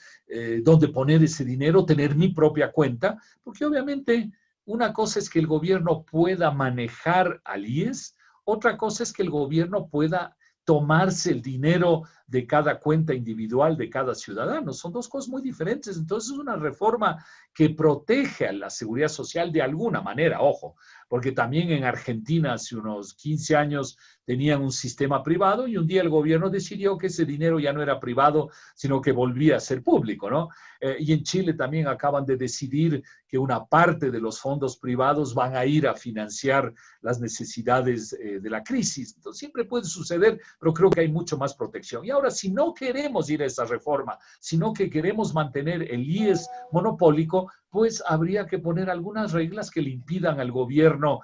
dónde poner ese dinero, tener mi propia cuenta, porque obviamente una cosa es que el gobierno pueda manejar al IES, otra cosa es que el gobierno pueda tomarse el dinero de cada cuenta individual de cada ciudadano. Son dos cosas muy diferentes. Entonces es una reforma que protege a la seguridad social de alguna manera, ojo, porque también en Argentina hace unos 15 años tenían un sistema privado y un día el gobierno decidió que ese dinero ya no era privado, sino que volvía a ser público, ¿no? Y en Chile también acaban de decidir que una parte de los fondos privados van a ir a financiar las necesidades de la crisis. Entonces siempre puede suceder, pero creo que hay mucho más protección. Y ahora, si no queremos ir a esa reforma, sino que queremos mantener el IES monopólico, pues habría que poner algunas reglas que le impidan al gobierno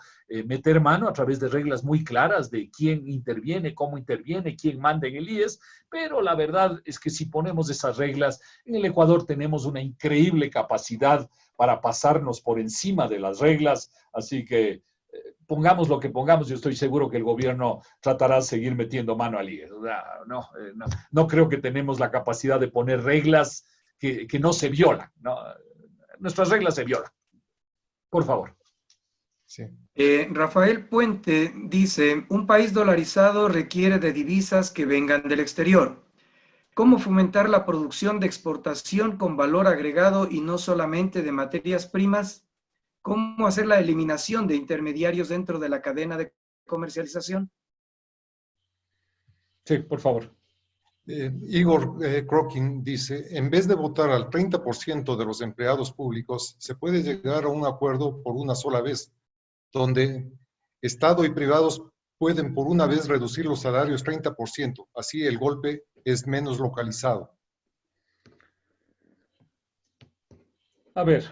meter mano a través de reglas muy claras de quién interviene, cómo interviene, quién manda en el IES, pero la verdad es que si ponemos esas reglas, en el Ecuador tenemos una increíble capacidad para pasarnos por encima de las reglas, así que pongamos lo que pongamos, yo estoy seguro que el gobierno tratará de seguir metiendo mano al IES. O sea, no creo que tenemos la capacidad de poner reglas que no se violan, ¿no? Nuestras reglas se violan. Por favor. Sí. Rafael Puente dice, un país dolarizado requiere de divisas que vengan del exterior. ¿Cómo fomentar la producción de exportación con valor agregado y no solamente de materias primas? ¿Cómo hacer la eliminación de intermediarios dentro de la cadena de comercialización? Sí, por favor. Igor Crokin dice, en vez de votar al 30% de los empleados públicos, se puede llegar a un acuerdo por una sola vez, donde Estado y privados pueden por una vez reducir los salarios 30%. Así el golpe es menos localizado. A ver.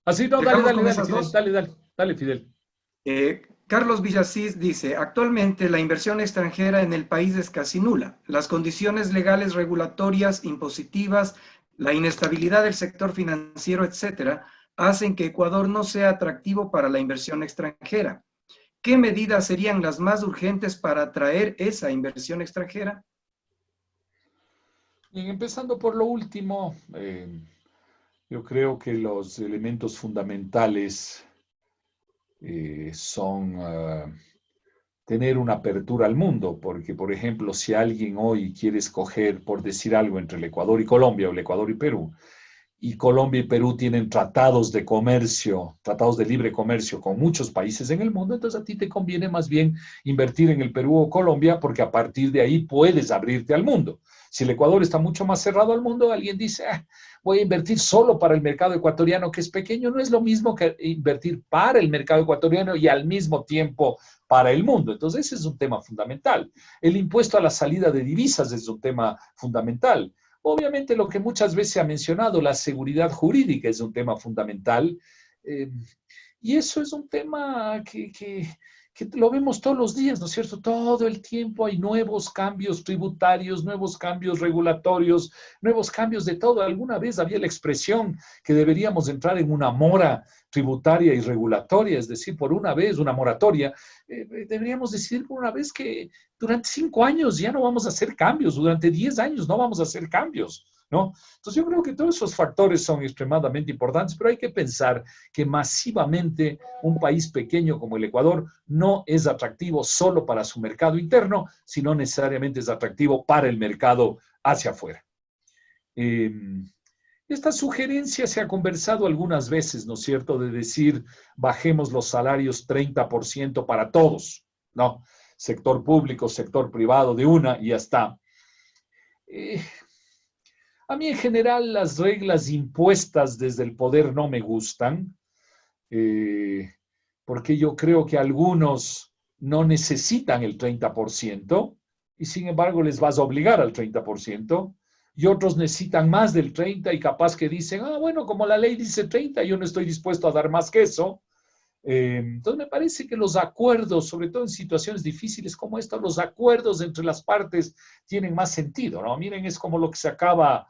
Así, no, dale, Fidel. Carlos Villasís dice, actualmente la inversión extranjera en el país es casi nula. Las condiciones legales, regulatorias, impositivas, la inestabilidad del sector financiero, etcétera, hacen que Ecuador no sea atractivo para la inversión extranjera. ¿Qué medidas serían las más urgentes para atraer esa inversión extranjera? Bien, empezando por lo último, yo creo que los elementos fundamentales son tener una apertura al mundo, porque, por ejemplo, si alguien hoy quiere escoger, por decir algo, entre el Ecuador y Colombia o el Ecuador y Perú, y Colombia y Perú tienen tratados de comercio, tratados de libre comercio con muchos países en el mundo, entonces a ti te conviene más bien invertir en el Perú o Colombia porque a partir de ahí puedes abrirte al mundo. Si el Ecuador está mucho más cerrado al mundo, alguien dice, voy a invertir solo para el mercado ecuatoriano que es pequeño, no es lo mismo que invertir para el mercado ecuatoriano y al mismo tiempo para el mundo. Entonces ese es un tema fundamental. El impuesto a la salida de divisas es un tema fundamental. Obviamente lo que muchas veces se ha mencionado, la seguridad jurídica es un tema fundamental, y eso es un tema que lo vemos todos los días, ¿no es cierto? Todo el tiempo hay nuevos cambios tributarios, nuevos cambios regulatorios, nuevos cambios de todo. Alguna vez había la expresión que deberíamos entrar en una mora tributaria y regulatoria, es decir, por una vez, una moratoria, deberíamos decidir por una vez que durante 5 años ya no vamos a hacer cambios, durante 10 años no vamos a hacer cambios, ¿no? Entonces yo creo que todos esos factores son extremadamente importantes, pero hay que pensar que masivamente un país pequeño como el Ecuador no es atractivo solo para su mercado interno, sino necesariamente es atractivo para el mercado hacia afuera. Esta sugerencia se ha conversado algunas veces, ¿no es cierto?, de decir bajemos los salarios 30% para todos, ¿no? Sector público, sector privado, de una y ya está. A mí en general las reglas impuestas desde el poder no me gustan, porque yo creo que algunos no necesitan el 30% y sin embargo les vas a obligar al 30%. Y otros necesitan más del 30 y capaz que dicen, bueno, como la ley dice 30, yo no estoy dispuesto a dar más que eso. Entonces me parece que los acuerdos, sobre todo en situaciones difíciles como esta, los acuerdos entre las partes tienen más sentido, ¿no? Miren, es como lo que se acaba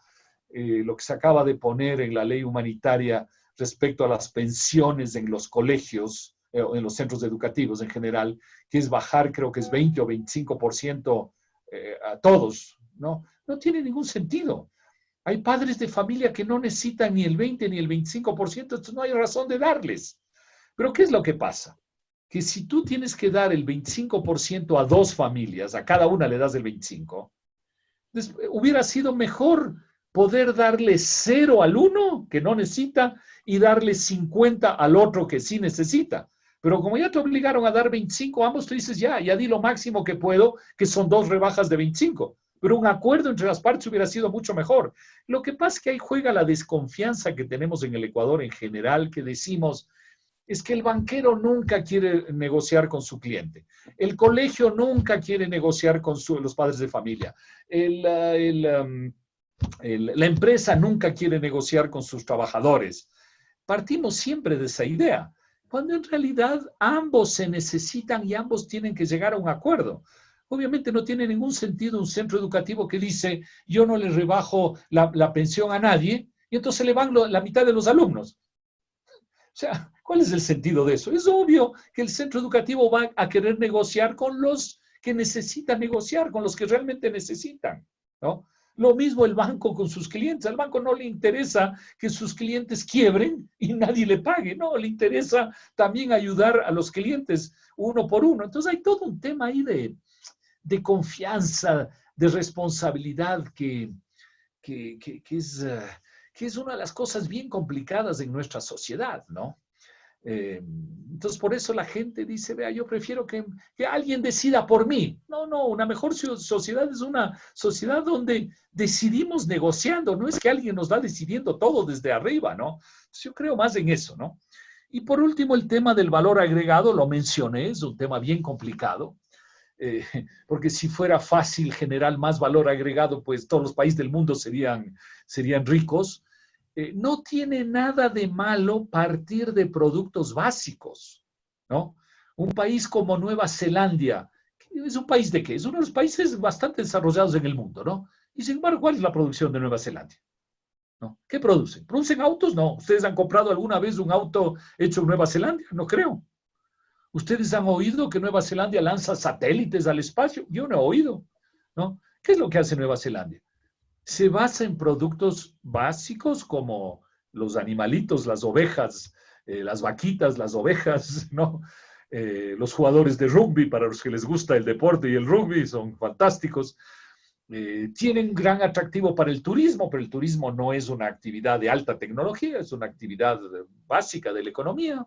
de poner en la ley humanitaria respecto a las pensiones en los colegios, en los centros educativos en general, que es bajar, creo que es 20 o 25% a todos, ¿no? No tiene ningún sentido. Hay padres de familia que no necesitan ni el 20 ni el 25%, entonces no hay razón de darles. Pero ¿qué es lo que pasa? Que si tú tienes que dar el 25% a 2 familias, a cada una le das el 25%, hubiera sido mejor poder darle 0 al uno que no necesita y darle 50 al otro que sí necesita. Pero como ya te obligaron a dar 25, ambos tú dices, ya di lo máximo que puedo, que son 2 rebajas de 25. Pero un acuerdo entre las partes hubiera sido mucho mejor. Lo que pasa es que ahí juega la desconfianza que tenemos en el Ecuador en general, que decimos, es que el banquero nunca quiere negociar con su cliente. El colegio nunca quiere negociar con los padres de familia. La empresa nunca quiere negociar con sus trabajadores. Partimos siempre de esa idea, cuando en realidad ambos se necesitan y ambos tienen que llegar a un acuerdo. Obviamente no tiene ningún sentido un centro educativo que dice, yo no le rebajo la pensión a nadie, y entonces le van la mitad de los alumnos. O sea, ¿cuál es el sentido de eso? Es obvio que el centro educativo va a querer negociar con los que necesitan negociar, con los que realmente necesitan, ¿no? Lo mismo el banco con sus clientes. Al banco no le interesa que sus clientes quiebren y nadie le pague, no, le interesa también ayudar a los clientes uno por uno. Entonces hay todo un tema ahí de confianza, de responsabilidad que es una de las cosas bien complicadas en nuestra sociedad, ¿no? Entonces, por eso la gente dice, vea, yo prefiero que alguien decida por mí. No, una mejor sociedad es una sociedad donde decidimos negociando, no es que alguien nos va decidiendo todo desde arriba, ¿no? Entonces, yo creo más en eso, ¿no? Y por último, el tema del valor agregado, lo mencioné, es un tema bien complicado. Porque si fuera fácil generar más valor agregado, pues todos los países del mundo serían ricos. No tiene nada de malo partir de productos básicos, ¿no? Un país como Nueva Zelanda, ¿es un país de qué? Es uno de los países bastante desarrollados en el mundo, ¿no? Y sin embargo, ¿cuál es la producción de Nueva Zelanda? ¿No? ¿Qué producen? ¿Producen autos? No. ¿Ustedes han comprado alguna vez un auto hecho en Nueva Zelanda? No creo. ¿Ustedes han oído que Nueva Zelanda lanza satélites al espacio? Yo no he oído, ¿no? ¿Qué es lo que hace Nueva Zelanda? Se basa en productos básicos como los animalitos, las ovejas, las vaquitas, las ovejas, ¿no? Los jugadores de rugby, para los que les gusta el deporte y el rugby, son fantásticos. Tienen gran atractivo para el turismo, pero el turismo no es una actividad de alta tecnología, es una actividad básica de la economía.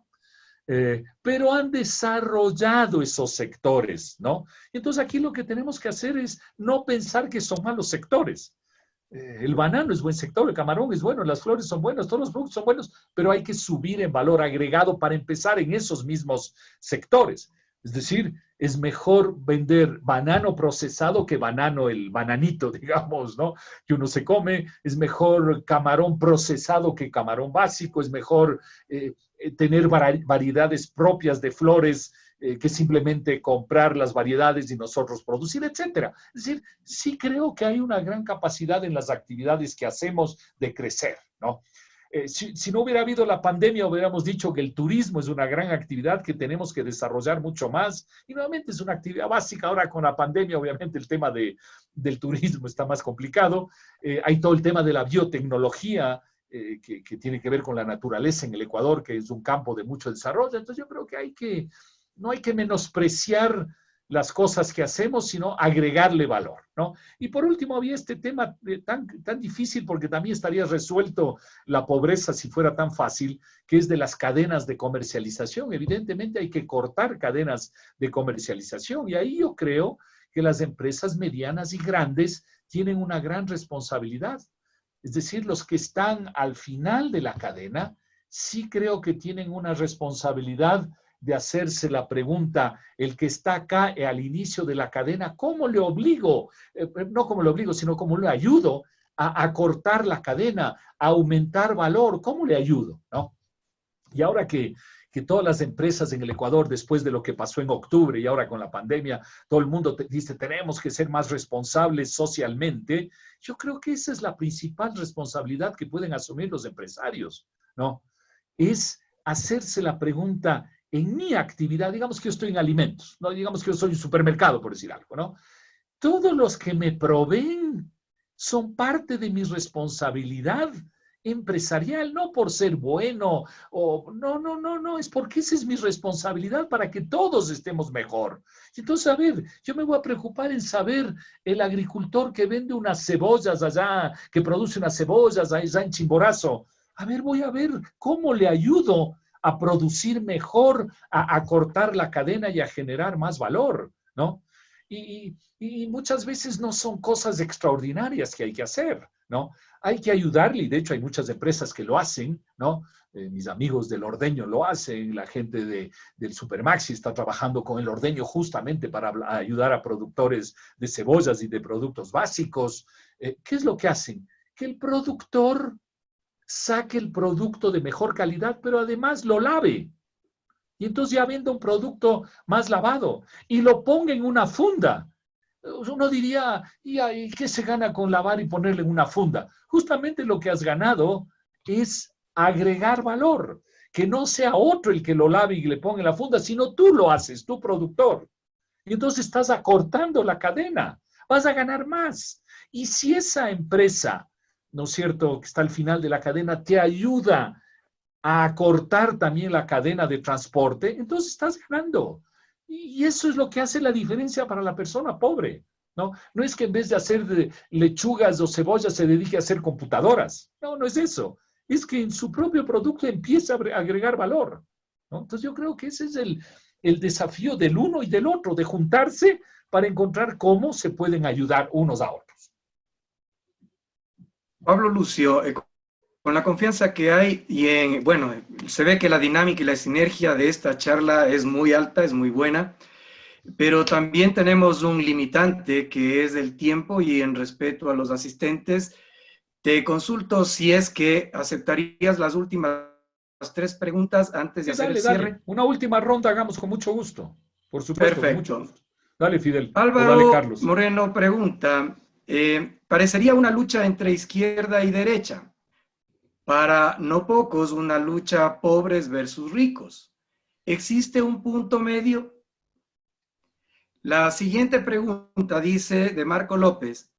Pero han desarrollado esos sectores, ¿no? Entonces aquí lo que tenemos que hacer es no pensar que son malos sectores. El banano es buen sector, el camarón es bueno, las flores son buenas, todos los productos son buenos, pero hay que subir en valor agregado para empezar en esos mismos sectores. Es decir, es mejor vender banano procesado que banano, el bananito, digamos, ¿no? Que uno se come, es mejor camarón procesado que camarón básico, es mejor tener variedades propias de flores que simplemente comprar las variedades y nosotros producir, etcétera. Es decir, sí creo que hay una gran capacidad en las actividades que hacemos de crecer, ¿no? Si no hubiera habido la pandemia, hubiéramos dicho que el turismo es una gran actividad que tenemos que desarrollar mucho más. Y nuevamente es una actividad básica. Ahora con la pandemia, obviamente el tema del turismo está más complicado. Hay todo el tema de la biotecnología, que tiene que ver con la naturaleza en el Ecuador, que es un campo de mucho desarrollo. Entonces yo creo que no hay que menospreciar las cosas que hacemos, sino agregarle valor, ¿no? Y por último, había este tema tan difícil, porque también estaría resuelto la pobreza si fuera tan fácil, que es de las cadenas de comercialización. Evidentemente hay que cortar cadenas de comercialización, y ahí yo creo que las empresas medianas y grandes tienen una gran responsabilidad. Es decir, los que están al final de la cadena, sí creo que tienen una responsabilidad de hacerse la pregunta, el que está acá al inicio de la cadena, ¿cómo le obligo? No cómo le obligo, sino cómo le ayudo a cortar la cadena, a aumentar valor, ¿cómo le ayudo? ¿No? Y ahora que todas las empresas en el Ecuador, después de lo que pasó en octubre y ahora con la pandemia, todo el mundo dice, tenemos que ser más responsables socialmente, yo creo que esa es la principal responsabilidad que pueden asumir los empresarios, ¿no? Es hacerse la pregunta, en mi actividad, digamos que yo estoy en alimentos, ¿no? Digamos que yo soy un supermercado, por decir algo, ¿no? Todos los que me proveen son parte de mi responsabilidad empresarial, no por ser bueno, o no, es porque esa es mi responsabilidad para que todos estemos mejor. Entonces, a ver, yo me voy a preocupar en saber el agricultor que vende unas cebollas allá, que produce unas cebollas allá en Chimborazo. A ver, voy a ver cómo le ayudo a producir mejor, a cortar la cadena y a generar más valor, ¿no? Y muchas veces no son cosas extraordinarias que hay que hacer, ¿no? Hay que ayudarle, y de hecho hay muchas empresas que lo hacen, ¿no? Mis amigos del ordeño lo hacen, la gente del Supermaxi está trabajando con el ordeño justamente para ayudar a productores de cebollas y de productos básicos. ¿Qué es lo que hacen? Que el productor saque el producto de mejor calidad, pero además lo lave. Y entonces ya venda un producto más lavado y lo ponga en una funda. Uno diría, ¿y qué se gana con lavar y ponerle en una funda? Justamente lo que has ganado es agregar valor, que no sea otro el que lo lave y le ponga en la funda, sino tú lo haces, tu productor. Y entonces estás acortando la cadena, vas a ganar más. Y si esa empresa, ¿no es cierto?, que está al final de la cadena, te ayuda a acortar también la cadena de transporte, entonces estás ganando. Y eso es lo que hace la diferencia para la persona pobre, ¿no? No es que en vez de hacer lechugas o cebollas se dedique a hacer computadoras. No, no es eso. Es que en su propio producto empieza a agregar valor, ¿no? Entonces yo creo que ese es el desafío del uno y del otro, de juntarse para encontrar cómo se pueden ayudar unos a otros. Pablo Lucio, con la confianza que hay bueno, se ve que la dinámica y la sinergia de esta charla es muy alta, es muy buena, pero también tenemos un limitante que es el tiempo, y en respeto a los asistentes, te consulto si es que aceptarías las últimas 3 preguntas antes de hacer el cierre. Dale. Una última ronda hagamos con mucho gusto. Por supuesto. Perfecto. Con mucho gusto. Dale, Fidel. Álvaro dale, Carlos. Moreno pregunta, parecería una lucha entre izquierda y derecha. Para no pocos, una lucha pobres versus ricos. ¿Existe un punto medio? La siguiente pregunta dice de Marco López,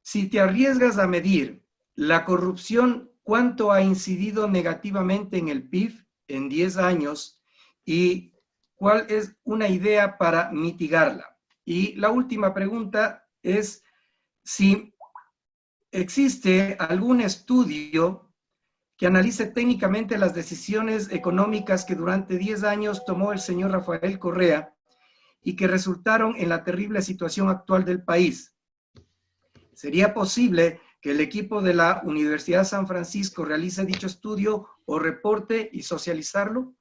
si te arriesgas a medir la corrupción, ¿cuánto ha incidido negativamente en el PIB en 10 años? ¿Y cuál es una idea para mitigarla? Y la última pregunta es, si existe algún estudio que analice técnicamente las decisiones económicas que durante 10 años tomó el señor Rafael Correa y que resultaron en la terrible situación actual del país. ¿Sería posible que el equipo de la Universidad de San Francisco realice dicho estudio o reporte y socializarlo?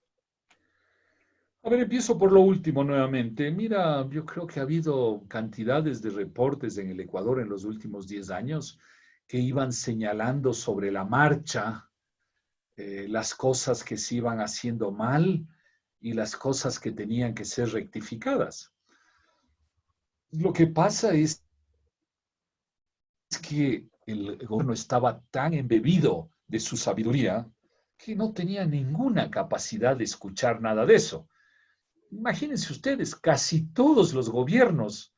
A ver, empiezo por lo último nuevamente. Mira, yo creo que ha habido cantidades de reportes en el Ecuador en los últimos 10 años que iban señalando sobre la marcha las cosas que se iban haciendo mal y las cosas que tenían que ser rectificadas. Lo que pasa es que el gobierno estaba tan embebido de su sabiduría que no tenía ninguna capacidad de escuchar nada de eso. Imagínense ustedes, casi todos los gobiernos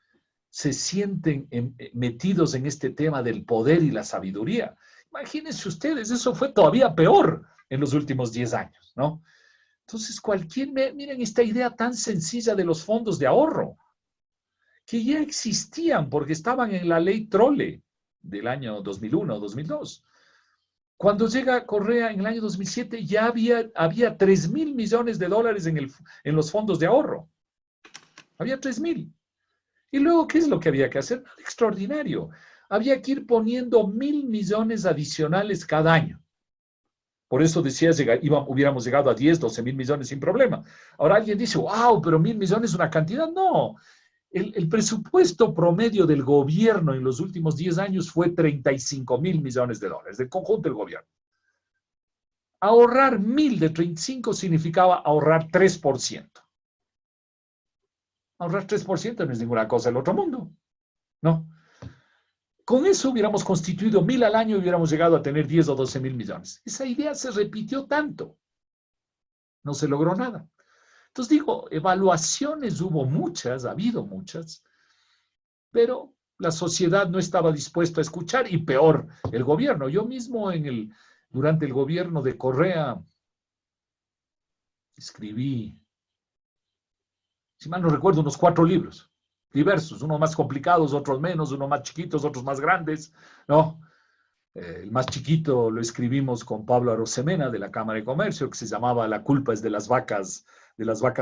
se sienten metidos en este tema del poder y la sabiduría. Imagínense ustedes, eso fue todavía peor en los últimos 10 años, ¿no? Entonces, miren esta idea tan sencilla de los fondos de ahorro, que ya existían porque estaban en la ley Trole del año 2001 o 2002. Cuando llega Correa en el año 2007 ya había 3.000 millones de dólares en los fondos de ahorro. Había 3.000. Y luego, ¿qué es lo que había que hacer? Nada extraordinario. Había que ir poniendo 1.000 millones adicionales cada año. Por eso decías, hubiéramos llegado a 10, 12.000 millones sin problema. Ahora alguien dice, wow, pero 1.000 millones es una cantidad. No. El presupuesto promedio del gobierno en los últimos 10 años fue 35.000 millones de dólares, del conjunto del gobierno. Ahorrar 1.000 de 35 significaba ahorrar 3%. Ahorrar 3% no es ninguna cosa del otro mundo, ¿no? Con eso hubiéramos constituido 1.000 al año y hubiéramos llegado a tener 10 o 12.000 millones. Esa idea se repitió tanto. No se logró nada. Entonces digo, evaluaciones hubo muchas, ha habido muchas, pero la sociedad no estaba dispuesta a escuchar y peor, el gobierno. Yo mismo durante el gobierno de Correa escribí, si mal no recuerdo, unos 4 libros diversos, unos más complicados, otros menos, unos más chiquitos, otros más grandes, ¿no? El más chiquito lo escribimos con Pablo Arosemena de la Cámara de Comercio, que se llamaba La culpa es de las vacas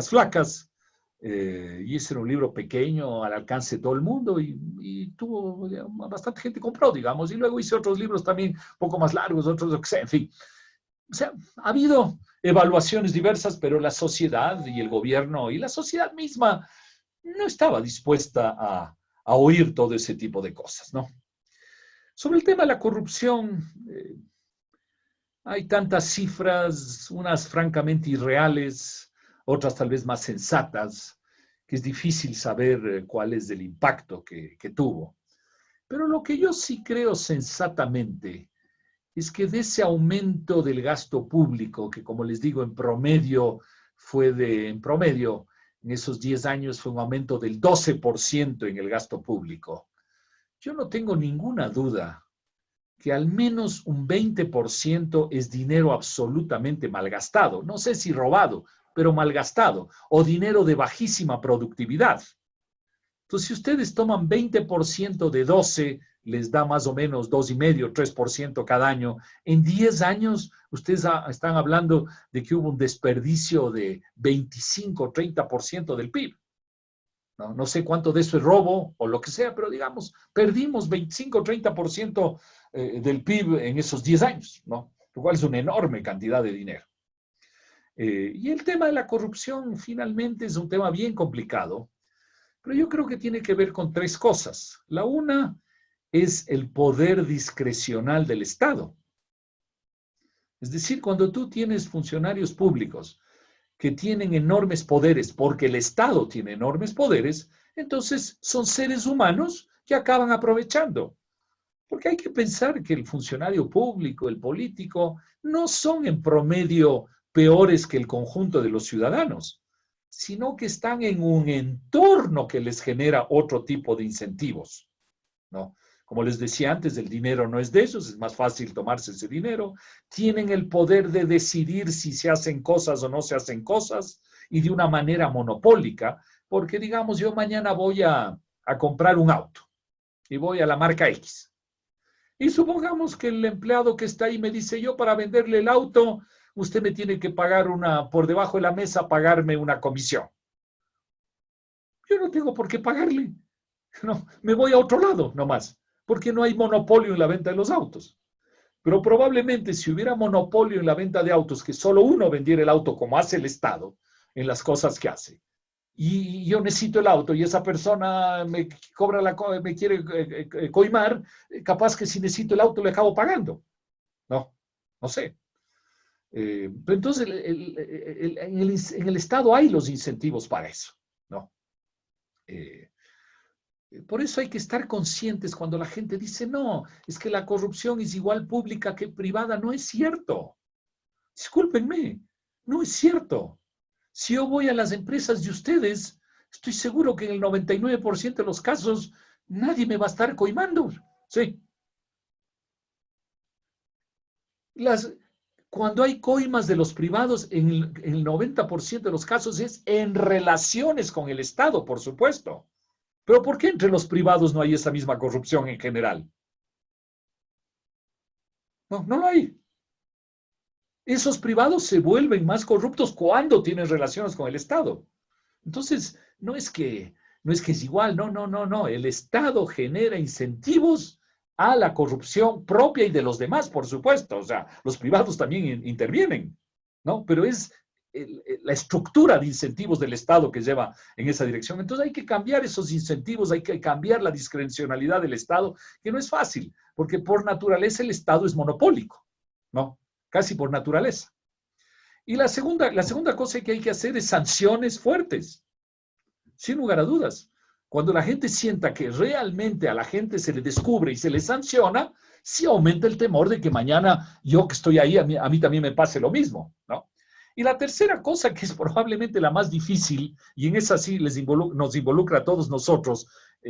flacas. Y ese era un libro pequeño al alcance de todo el mundo y tuvo bastante gente compró, digamos. Y luego hice otros libros también un poco más largos, otros, en fin. O sea, ha habido evaluaciones diversas, pero la sociedad y el gobierno y la sociedad misma no estaba dispuesta a oír todo ese tipo de cosas, ¿no? Sobre el tema de la corrupción, hay tantas cifras, unas francamente irreales, otras tal vez más sensatas, que es difícil saber cuál es el impacto que tuvo. Pero lo que yo sí creo sensatamente es que de ese aumento del gasto público, que como les digo, en promedio en esos 10 años fue un aumento del 12% en el gasto público. Yo no tengo ninguna duda que al menos un 20% es dinero absolutamente malgastado. No sé si robado, pero malgastado, o dinero de bajísima productividad. Entonces, si ustedes toman 20% de 12, les da más o menos 2,5, 3% cada año. En 10 años, ustedes están hablando de que hubo un desperdicio de 25, 30% del PIB. No sé cuánto de eso es robo o lo que sea, pero digamos, perdimos 25, 30% del PIB en esos 10 años, ¿no? Lo cual es una enorme cantidad de dinero. Y el tema de la corrupción finalmente es un tema bien complicado, pero yo creo que tiene que ver con 3 cosas. La una es el poder discrecional del Estado. Es decir, cuando tú tienes funcionarios públicos que tienen enormes poderes, porque el Estado tiene enormes poderes, entonces son seres humanos que acaban aprovechando. Porque hay que pensar que el funcionario público, el político, no son en promedio peores que el conjunto de los ciudadanos, sino que están en un entorno que les genera otro tipo de incentivos, ¿no? Como les decía antes, el dinero no es de ellos, es más fácil tomarse ese dinero. Tienen el poder de decidir si se hacen cosas o no se hacen cosas y de una manera monopólica, porque digamos, yo mañana voy a comprar un auto y voy a la marca X. Y supongamos que el empleado que está ahí me dice, yo para venderle el auto, usted me tiene que pagar por debajo de la mesa, pagarme una comisión. Yo no tengo por qué pagarle. No, me voy a otro lado nomás, porque no hay monopolio en la venta de los autos. Pero probablemente si hubiera monopolio en la venta de autos, que solo uno vendiera el auto como hace el Estado en las cosas que hace, y yo necesito el auto y esa persona me me quiere coimar, capaz que si necesito el auto le acabo pagando. No sé. Pero entonces en el Estado hay los incentivos para eso, ¿no? Por eso hay que estar conscientes cuando la gente dice, no, es que la corrupción es igual pública que privada. No es cierto. Discúlpenme, no es cierto. Si yo voy a las empresas de ustedes, estoy seguro que en el 99% de los casos nadie me va a estar coimando. Sí. Cuando hay coimas de los privados, en el 90% de los casos es en relaciones con el Estado, por supuesto. Pero ¿por qué entre los privados no hay esa misma corrupción en general? No lo hay. Esos privados se vuelven más corruptos cuando tienen relaciones con el Estado. Entonces, no es que es igual, no. El Estado genera incentivos a la corrupción propia y de los demás, por supuesto. O sea, los privados también intervienen, ¿no? Pero es la estructura de incentivos del Estado que lleva en esa dirección. Entonces hay que cambiar esos incentivos, hay que cambiar la discrecionalidad del Estado, que no es fácil, porque por naturaleza el Estado es monopólico, ¿no? Casi por naturaleza. Y la segunda cosa que hay que hacer es sanciones fuertes, sin lugar a dudas. Cuando la gente sienta que realmente a la gente se le descubre y se le sanciona, sí aumenta el temor de que mañana yo que estoy ahí, a mí también me pase lo mismo, ¿no? Y la tercera cosa, que es probablemente la más difícil, y en esa sí nos involucra a todos nosotros,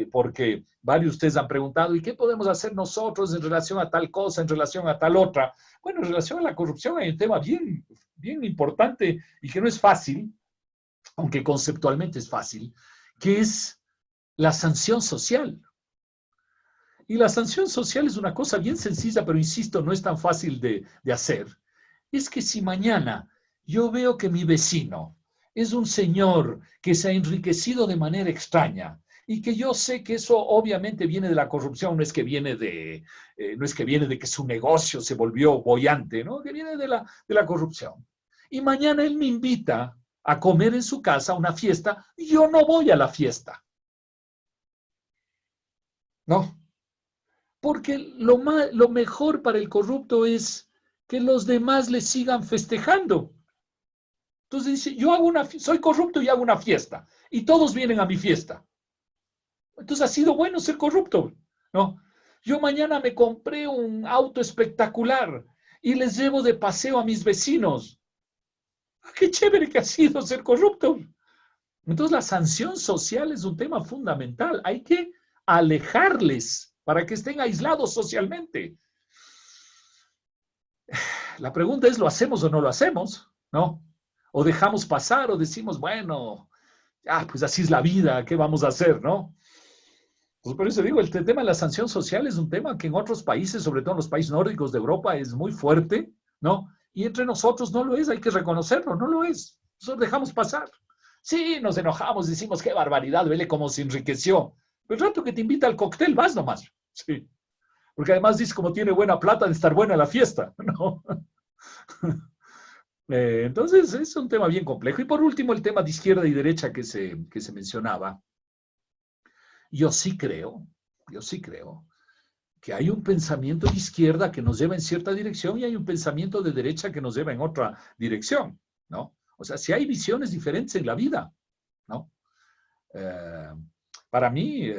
porque varios de ustedes han preguntado, ¿y qué podemos hacer nosotros en relación a tal cosa, en relación a tal otra? Bueno, en relación a la corrupción hay un tema bien, bien importante y que no es fácil, aunque conceptualmente es fácil, que es la sanción social. Y la sanción social es una cosa bien sencilla, pero insisto, no es tan fácil de hacer. Es que si mañana yo veo que mi vecino es un señor que se ha enriquecido de manera extraña y que yo sé que eso obviamente viene de la corrupción, no es que viene de que su negocio se volvió boyante, ¿no? Que viene de la corrupción. Y mañana él me invita a comer en su casa a una fiesta, yo no voy a la fiesta. No. Porque lo mejor para el corrupto es que los demás le sigan festejando. Entonces dice, soy corrupto y hago una fiesta, y todos vienen a mi fiesta. Entonces ha sido bueno ser corrupto, ¿no? Yo mañana me compré un auto espectacular y les llevo de paseo a mis vecinos. ¡Qué chévere que ha sido ser corrupto! Entonces la sanción social es un tema fundamental. Hay que alejarles para que estén aislados socialmente. La pregunta es, ¿lo hacemos o no lo hacemos? ¿No? O dejamos pasar o decimos, bueno, pues así es la vida, ¿qué vamos a hacer, no? Pues por eso digo, el tema de la sanción social es un tema que en otros países, sobre todo en los países nórdicos de Europa, es muy fuerte, ¿no? Y entre nosotros no lo es, hay que reconocerlo, no lo es. Nosotros dejamos pasar. Sí, nos enojamos, decimos, qué barbaridad, vele cómo se enriqueció. Pero el rato que te invita al cóctel, vas nomás. Sí. Porque además dice, como tiene buena plata, de estar buena la fiesta, ¿no? Entonces, es un tema bien complejo. Y por último, el tema de izquierda y derecha que se mencionaba. Yo sí creo que hay un pensamiento de izquierda que nos lleva en cierta dirección y hay un pensamiento de derecha que nos lleva en otra dirección, ¿no? O sea, si hay visiones diferentes en la vida, ¿no? Para mí,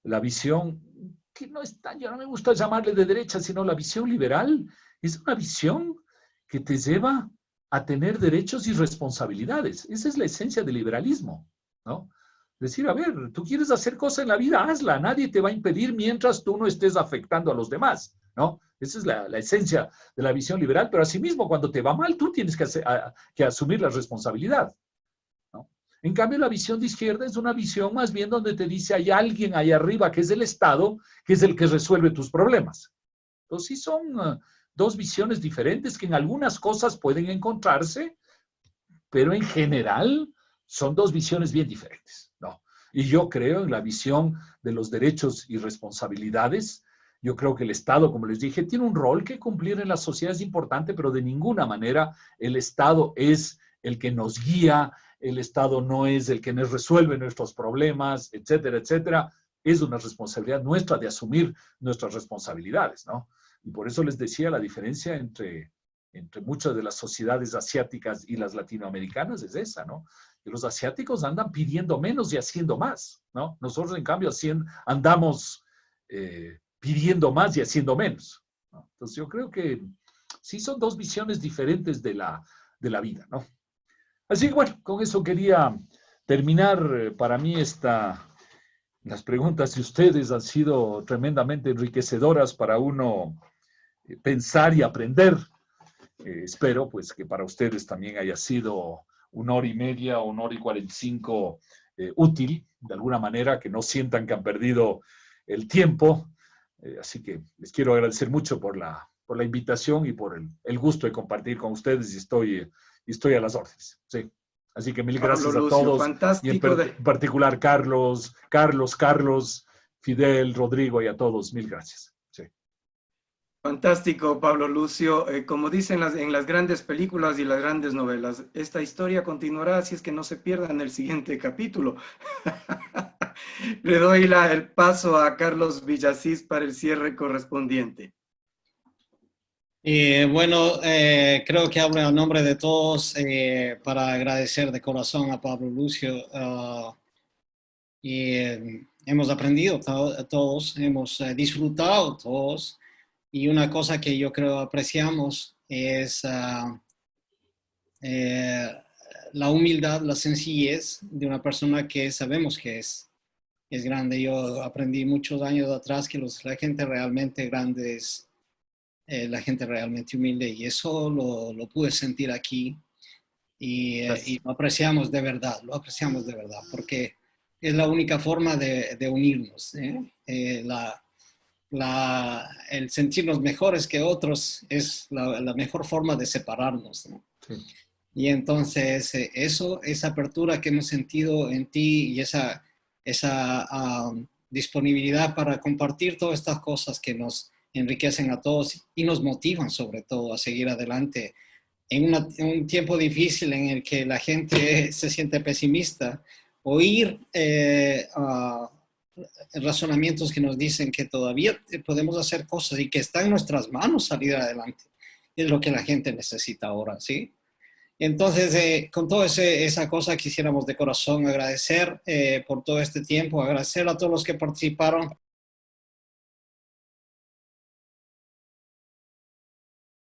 la visión, que no es tan, yo no me gusta llamarle de derecha, sino la visión liberal, es una visión que te lleva a tener derechos y responsabilidades. Esa es la esencia del liberalismo, ¿no? Decir, a ver, tú quieres hacer cosas en la vida, hazla, nadie te va a impedir mientras tú no estés afectando a los demás, ¿no? Esa es la esencia de la visión liberal, pero asimismo, cuando te va mal, tú tienes que asumir la responsabilidad, ¿no? En cambio, la visión de izquierda es una visión más bien donde te dice hay alguien ahí arriba que es el Estado, que es el que resuelve tus problemas. Entonces, sí son dos visiones diferentes que en algunas cosas pueden encontrarse, pero en general son dos visiones bien diferentes, ¿no? Y yo creo en la visión de los derechos y responsabilidades. Yo creo que el Estado, como les dije, tiene un rol que cumplir en la sociedad, es importante, pero de ninguna manera el Estado es el que nos guía, el Estado no es el que nos resuelve nuestros problemas, etcétera, etcétera. Es una responsabilidad nuestra de asumir nuestras responsabilidades, ¿no? Y por eso les decía la diferencia entre muchas de las sociedades asiáticas y las latinoamericanas es esa, ¿no? Que los asiáticos andan pidiendo menos y haciendo más, ¿no? Nosotros, en cambio, andamos pidiendo más y haciendo menos, ¿no? Entonces, yo creo que sí son dos visiones diferentes de la vida, ¿no? Así que, bueno, con eso quería terminar. Para mí las preguntas de ustedes han sido tremendamente enriquecedoras para uno pensar y aprender. Espero pues que para ustedes también haya sido 1 hora y media o 1 hora y 45 útil, de alguna manera, que no sientan que han perdido el tiempo. Así que les quiero agradecer mucho por la invitación y por el gusto de compartir con ustedes, y estoy a las órdenes. Sí. Así que mil gracias Pablo a Lucio, todos, fantástico y en particular Carlos, Fidel, Rodrigo, y a todos, mil gracias. Sí. Fantástico, Pablo Lucio. Como dicen en las grandes películas y las grandes novelas, esta historia continuará si es que no se pierda en el siguiente capítulo. Le doy el paso a Carlos Villasís para el cierre correspondiente. Bueno, creo que hablo a nombre de todos para agradecer de corazón a Pablo Lucio. Hemos aprendido todos, hemos disfrutado todos. Y una cosa que yo creo apreciamos es la humildad, la sencillez de una persona que sabemos que es grande. Yo aprendí muchos años atrás que la gente realmente grande es la gente realmente humilde, y eso lo pude sentir aquí, y lo apreciamos de verdad, porque es la única forma de unirnos. El sentirnos mejores que otros es la mejor forma de separarnos, ¿no? Sí. Y entonces esa apertura que hemos sentido en ti, y esa disponibilidad para compartir todas estas cosas que nos enriquecen a todos y nos motivan sobre todo a seguir adelante en un tiempo difícil en el que la gente se siente pesimista. Oír razonamientos que nos dicen que todavía podemos hacer cosas y que está en nuestras manos salir adelante, es lo que la gente necesita ahora, ¿sí? Entonces, con toda esa cosa quisiéramos de corazón agradecer por todo este tiempo, agradecer a todos los que participaron.